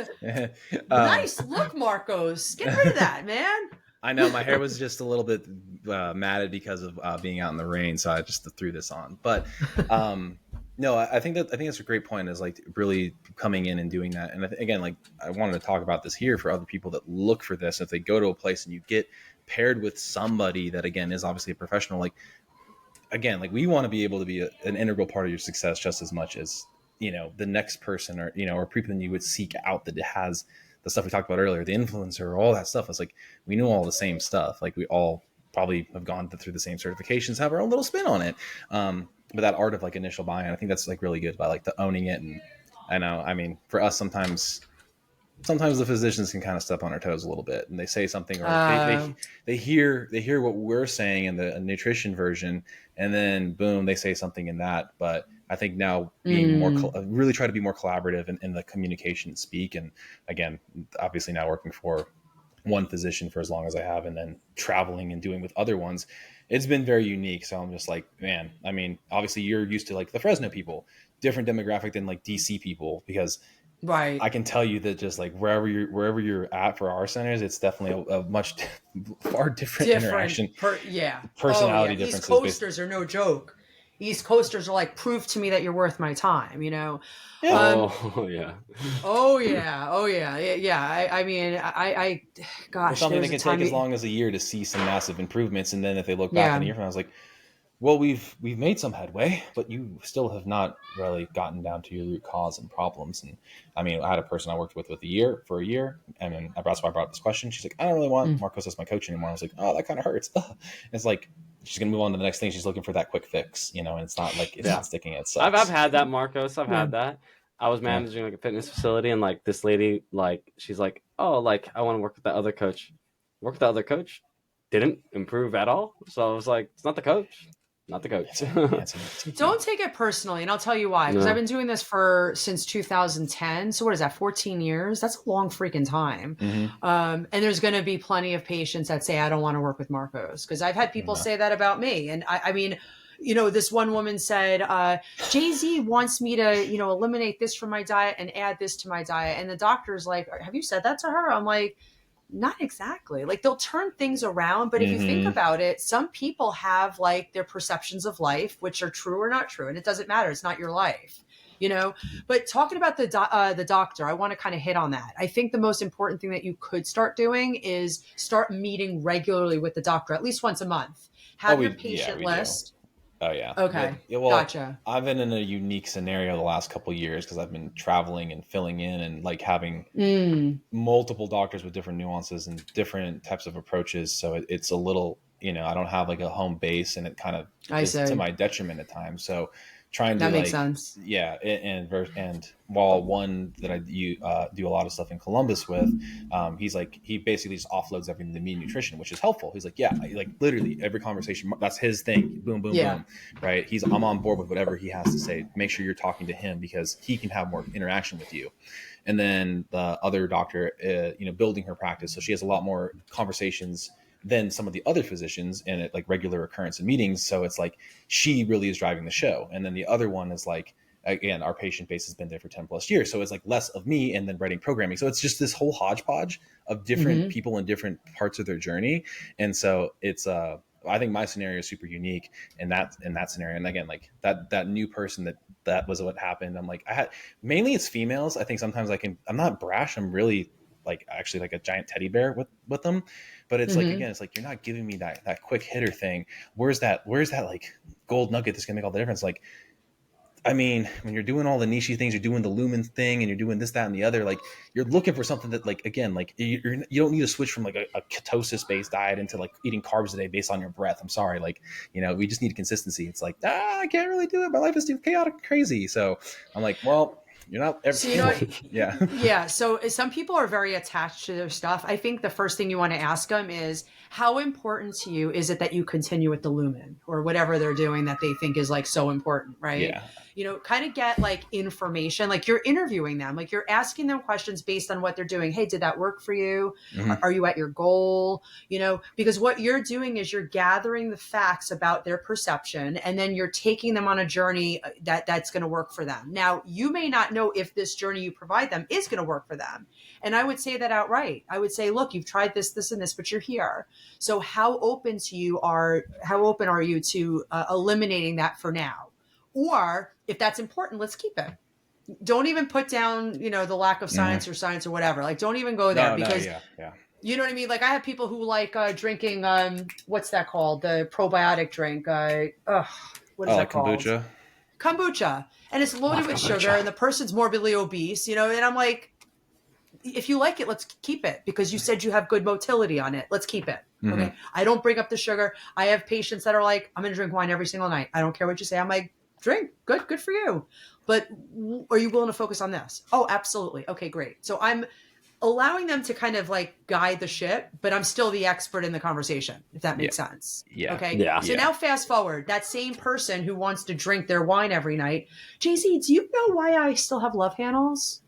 Nice look, Marcos. Get rid of that, man. I know my hair was just a little bit matted because of being out in the rain, so I just threw this on. But no, I think that's a great point. Is like really coming in and doing that. And again, like I wanted to talk about this here for other people that look for this. If they go to a place and you get paired with somebody that again is obviously a professional, like again, like we want to be able to be an integral part of your success just as much as the next person or people that you would seek out that has the stuff we talked about earlier, the influencer, all that stuff. It's like, we know all the same stuff. Like we all probably have gone through the same certifications, have our own little spin on it. But that art of like initial buy-in, I think that's like really good by like the owning it. And I know, I mean, for us, sometimes the physicians can kind of step on our toes a little bit and they say something or they hear what we're saying in the nutrition version. And then boom, they say something in that. But I think now being really try to be more collaborative in the communication and speak. And again, obviously now working for one physician for as long as I have, and then traveling and doing with other ones, it's been very unique. So I'm just like, man, I mean, obviously you're used to like the Fresno people, different demographic than like DC people, because right. I can tell you that just like wherever you're at for our centers, it's definitely a much far different interaction. Personality differences. East Coasters are no joke. East Coasters are like, prove to me that you're worth my time, Yeah. Yeah. I mean, I gosh, it's something that can take as long as a year to see some massive improvements, and then if they look back in a year from now, I was like, well, we've made some headway, but you still have not really gotten down to your root cause and problems. And I mean, I had a person I worked with for a year, and then that's why I brought up this question. She's like, I don't really want Marcos as my coach anymore. I was like, oh, that kind of hurts. It's like she's gonna move on to the next thing. She's looking for that quick fix, and it's not like it's not sticking. It sucks. I've had that, Marcos. I've had that. I was managing like a fitness facility, and like this lady, like she's like, oh, like I want to work with the other coach. Work with the other coach. Didn't improve at all. So I was like, it's not the coach. Not the coach. Don't take it personally, and I'll tell you why. Because I've been doing this since 2010. So what is that? 14 years? That's a long freaking time. And there's going to be plenty of patients that say, I don't want to work with Marcos, because I've had people say that about me. And I mean, this one woman said, Jay-Z wants me to, eliminate this from my diet and add this to my diet. And the doctor's like, have you said that to her? I'm like, not exactly. Like, they'll turn things around, but if you think about it, some people have like their perceptions of life, which are true or not true, and it doesn't matter. It's not your life, But talking about the doctor, I want to kind of hit on that. I think the most important thing that you could start doing is start meeting regularly with the doctor, at least once a month. Have your patient list. Oh yeah. Okay. Well, gotcha. I've been in a unique scenario the last couple of years because I've been traveling and filling in and like having multiple doctors with different nuances and different types of approaches. So it's a little, I don't have like a home base, and it kind of is to my detriment at times. So trying to makes sense. Yeah. And while one that I do a lot of stuff in Columbus with, he basically just offloads everything to me nutrition, which is helpful. He's like, yeah, like literally every conversation, that's his thing. Boom, boom, boom. Right. I'm on board with whatever he has to say. Make sure you're talking to him because he can have more interaction with you. And then the other doctor, building her practice. So she has a lot more conversations than some of the other physicians and at like regular occurrence in meetings. So it's like, she really is driving the show. And then the other one is like, again, our patient base has been there for 10 plus years. So it's like less of me and then writing programming. So it's just this whole hodgepodge of different people in different parts of their journey. And so it's, I think my scenario is super unique in that scenario. And again, like that new person that was what happened. I'm like, mainly it's females. I think sometimes I'm not brash. I'm really like actually like a giant teddy bear with them. But it's like, again, it's like, you're not giving me that quick hitter thing. Where's that like gold nugget that's gonna make all the difference? Like, I mean, when you're doing all the niche things, you're doing the lumen thing and you're doing this, that, and the other, like you're looking for something that like, again, like you don't need to switch from like a ketosis based diet into like eating carbs a day based on your breath. I'm sorry. Like, we just need consistency. It's like, I can't really do it. My life is too chaotic and crazy. So I'm like, well, you're not ever. So, yeah. Yeah. So some people are very attached to their stuff. I think the first thing you want to ask them is, how important to you is it that you continue with the lumen or whatever they're doing that they think is like so important, right? Yeah. Kind of get like information, like you're interviewing them, like you're asking them questions based on what they're doing. Hey, did that work for you? Are you at your goal? Because what you're doing is you're gathering the facts about their perception, and then you're taking them on a journey that's going to work for them. Now, you may not know if this journey you provide them is going to work for them. And I would say that outright. I would say, look, you've tried this, this, and this, but you're here. So how open are you to eliminating that for now? Or if that's important, let's keep it. Don't even put down, the lack of science or science or whatever. Like, don't even go there because you know what I mean? Like, I have people who like drinking, what's that called? The probiotic drink. What is that called? Kombucha. And it's loaded with sugar, and the person's morbidly obese, and I'm like, if you like it, let's keep it because you said you have good motility on it. Let's keep it. Okay. I don't bring up the sugar. I have patients that are like, I'm going to drink wine every single night. I don't care what you say. I'm like, drink. Good for you. But are you willing to focus on this? Oh, absolutely. Okay, great. So I'm allowing them to kind of like guide the ship, but I'm still the expert in the conversation, if that makes sense. Yeah. Okay. Yeah. So now fast forward, that same person who wants to drink their wine every night. JZ, do you know why I still have love handles?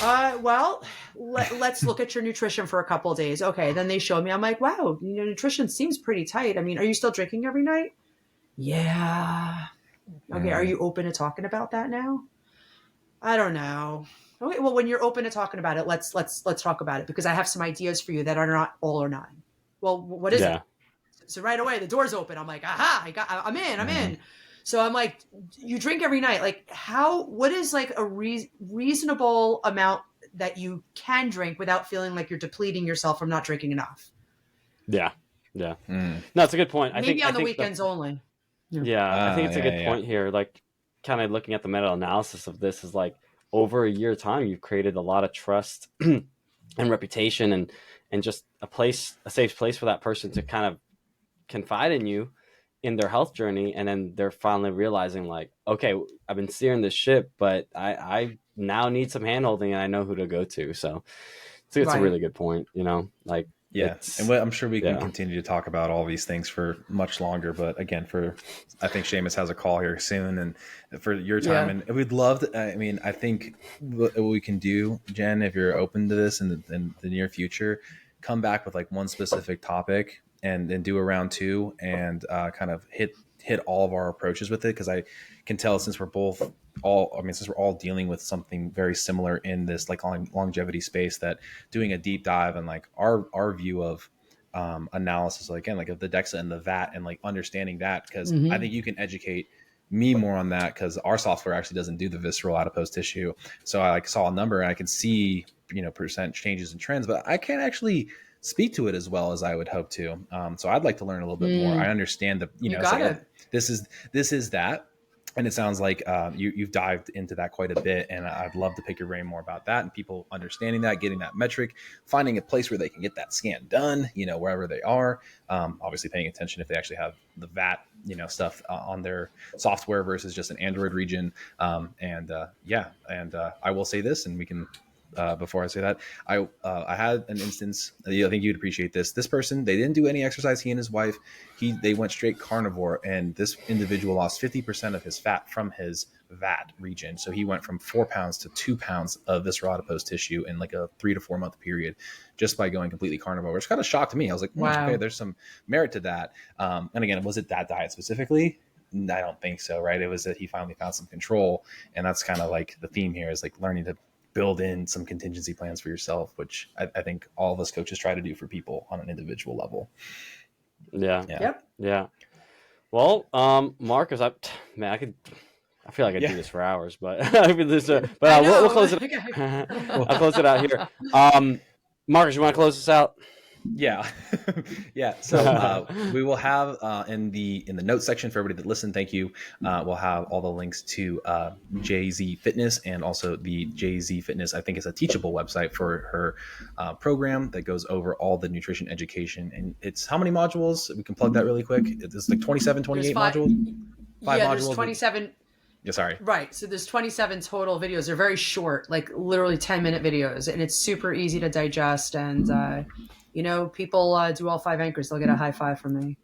Well, let's look at your nutrition for a couple of days. Okay. Then they showed me, I'm like, wow, nutrition seems pretty tight. I mean, are you still drinking every night? Yeah. Okay. Are you open to talking about that now? I don't know. Okay. Well, when you're open to talking about it, let's talk about it because I have some ideas for you that are not all or none. Well, what is it? So right away, the door's open. I'm like, aha, I'm in. So I'm like, you drink every night. Like what is like a reasonable amount that you can drink without feeling like you're depleting yourself from not drinking enough? Yeah. No, it's a good point. Maybe on the weekends only. Yeah. I think it's a good point here. Like kind of looking at the meta-analysis of this is like over a year time, you've created a lot of trust and reputation and just a safe place for that person to kind of confide in you in their health journey, and then they're finally realizing like, okay, I've been steering this ship, but I now need some handholding and I know who to go to. So it's a really good point, like and I'm sure we can continue to talk about all these things for much longer, but again, I think Seamus has a call here soon, and for your time, and we'd love to, I think what we can do, Jen, if you're open to this in the near future, come back with like one specific topic and then do a round two and kind of hit all of our approaches with it. Cause I can tell since we're all dealing with something very similar in this like longevity space, that doing a deep dive and like our view of analysis, like, again, like of the DEXA and the VAT and like understanding that, because I think you can educate me more on that because our software actually doesn't do the visceral adipose tissue. So I like saw a number and I can see, percent changes and trends, but I can't actually speak to it as well as I would hope to. So I'd like to learn a little bit more. I understand that, this is that. And it sounds like you've dived into that quite a bit, and I'd love to pick your brain more about that and people understanding that, getting that metric, finding a place where they can get that scan done, wherever they are. Obviously paying attention if they actually have the VAT, stuff on their software versus just an Android region. I will say this, and we can. Before I say that, I had an instance. I think you'd appreciate this. This person, they didn't do any exercise. He and his wife, they went straight carnivore, and this individual lost 50% of his fat from his VAT region. So he went from 4 pounds to 2 pounds of visceral adipose tissue in like a 3 to 4 month period, just by going completely carnivore, which kind of shocked me. I was like, wow, okay, there's some merit to that. And again, was it that diet specifically? I don't think so, right? It was that he finally found some control, and that's kind of like the theme here, is like learning to build in some contingency plans for yourself, which I think all of us coaches try to do for people on an individual level. Yeah. Yep. Yeah. Well, Marcus, I feel like I do this for hours, but we'll close it. I'll close it out here. Marcus, you want to close this out? Yeah. Yeah. So we will have in the notes section for everybody that listened, thank you. We'll have all the links to JZ Fitness, and also the JZ Fitness, I think it's a teachable website for her program that goes over all the nutrition education. And it's how many modules? We can plug that really quick. It's like 27, 28 modules. Five modules. There's 27. Yeah, sorry. Right. So there's 27 total videos. They're very short, like literally 10-minute videos, and it's super easy to digest. And people do all 5 anchors, they'll get a high five from me.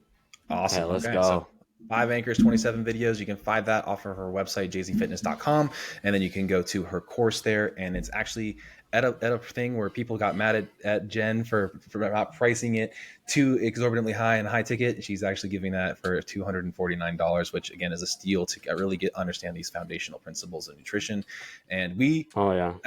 Awesome. Okay, let's go. So 5 anchors, 27 videos. You can find that off of her website, jzfitness.com. And then you can go to her course there. And it's actually at a thing where people got mad at Jenn for not pricing it too exorbitantly high and high ticket. She's actually giving that for $249, which again is a steal to really understand these foundational principles of nutrition. And we,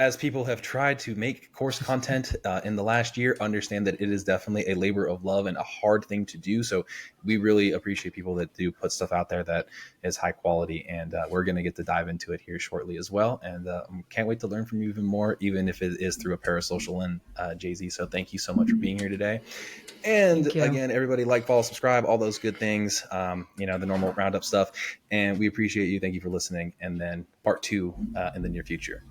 as people have tried to make course content in the last year, understand that it is definitely a labor of love and a hard thing to do. So we really appreciate people that do put stuff out there that is high quality, and we're going to get to dive into it here shortly as well. And can't wait to learn from you even more, even if it is through a parasocial and JZ. So thank you so much for being here today. And again, everybody like, follow, subscribe, all those good things, the normal roundup stuff. And we appreciate you. Thank you for listening. And then part 2 in the near future.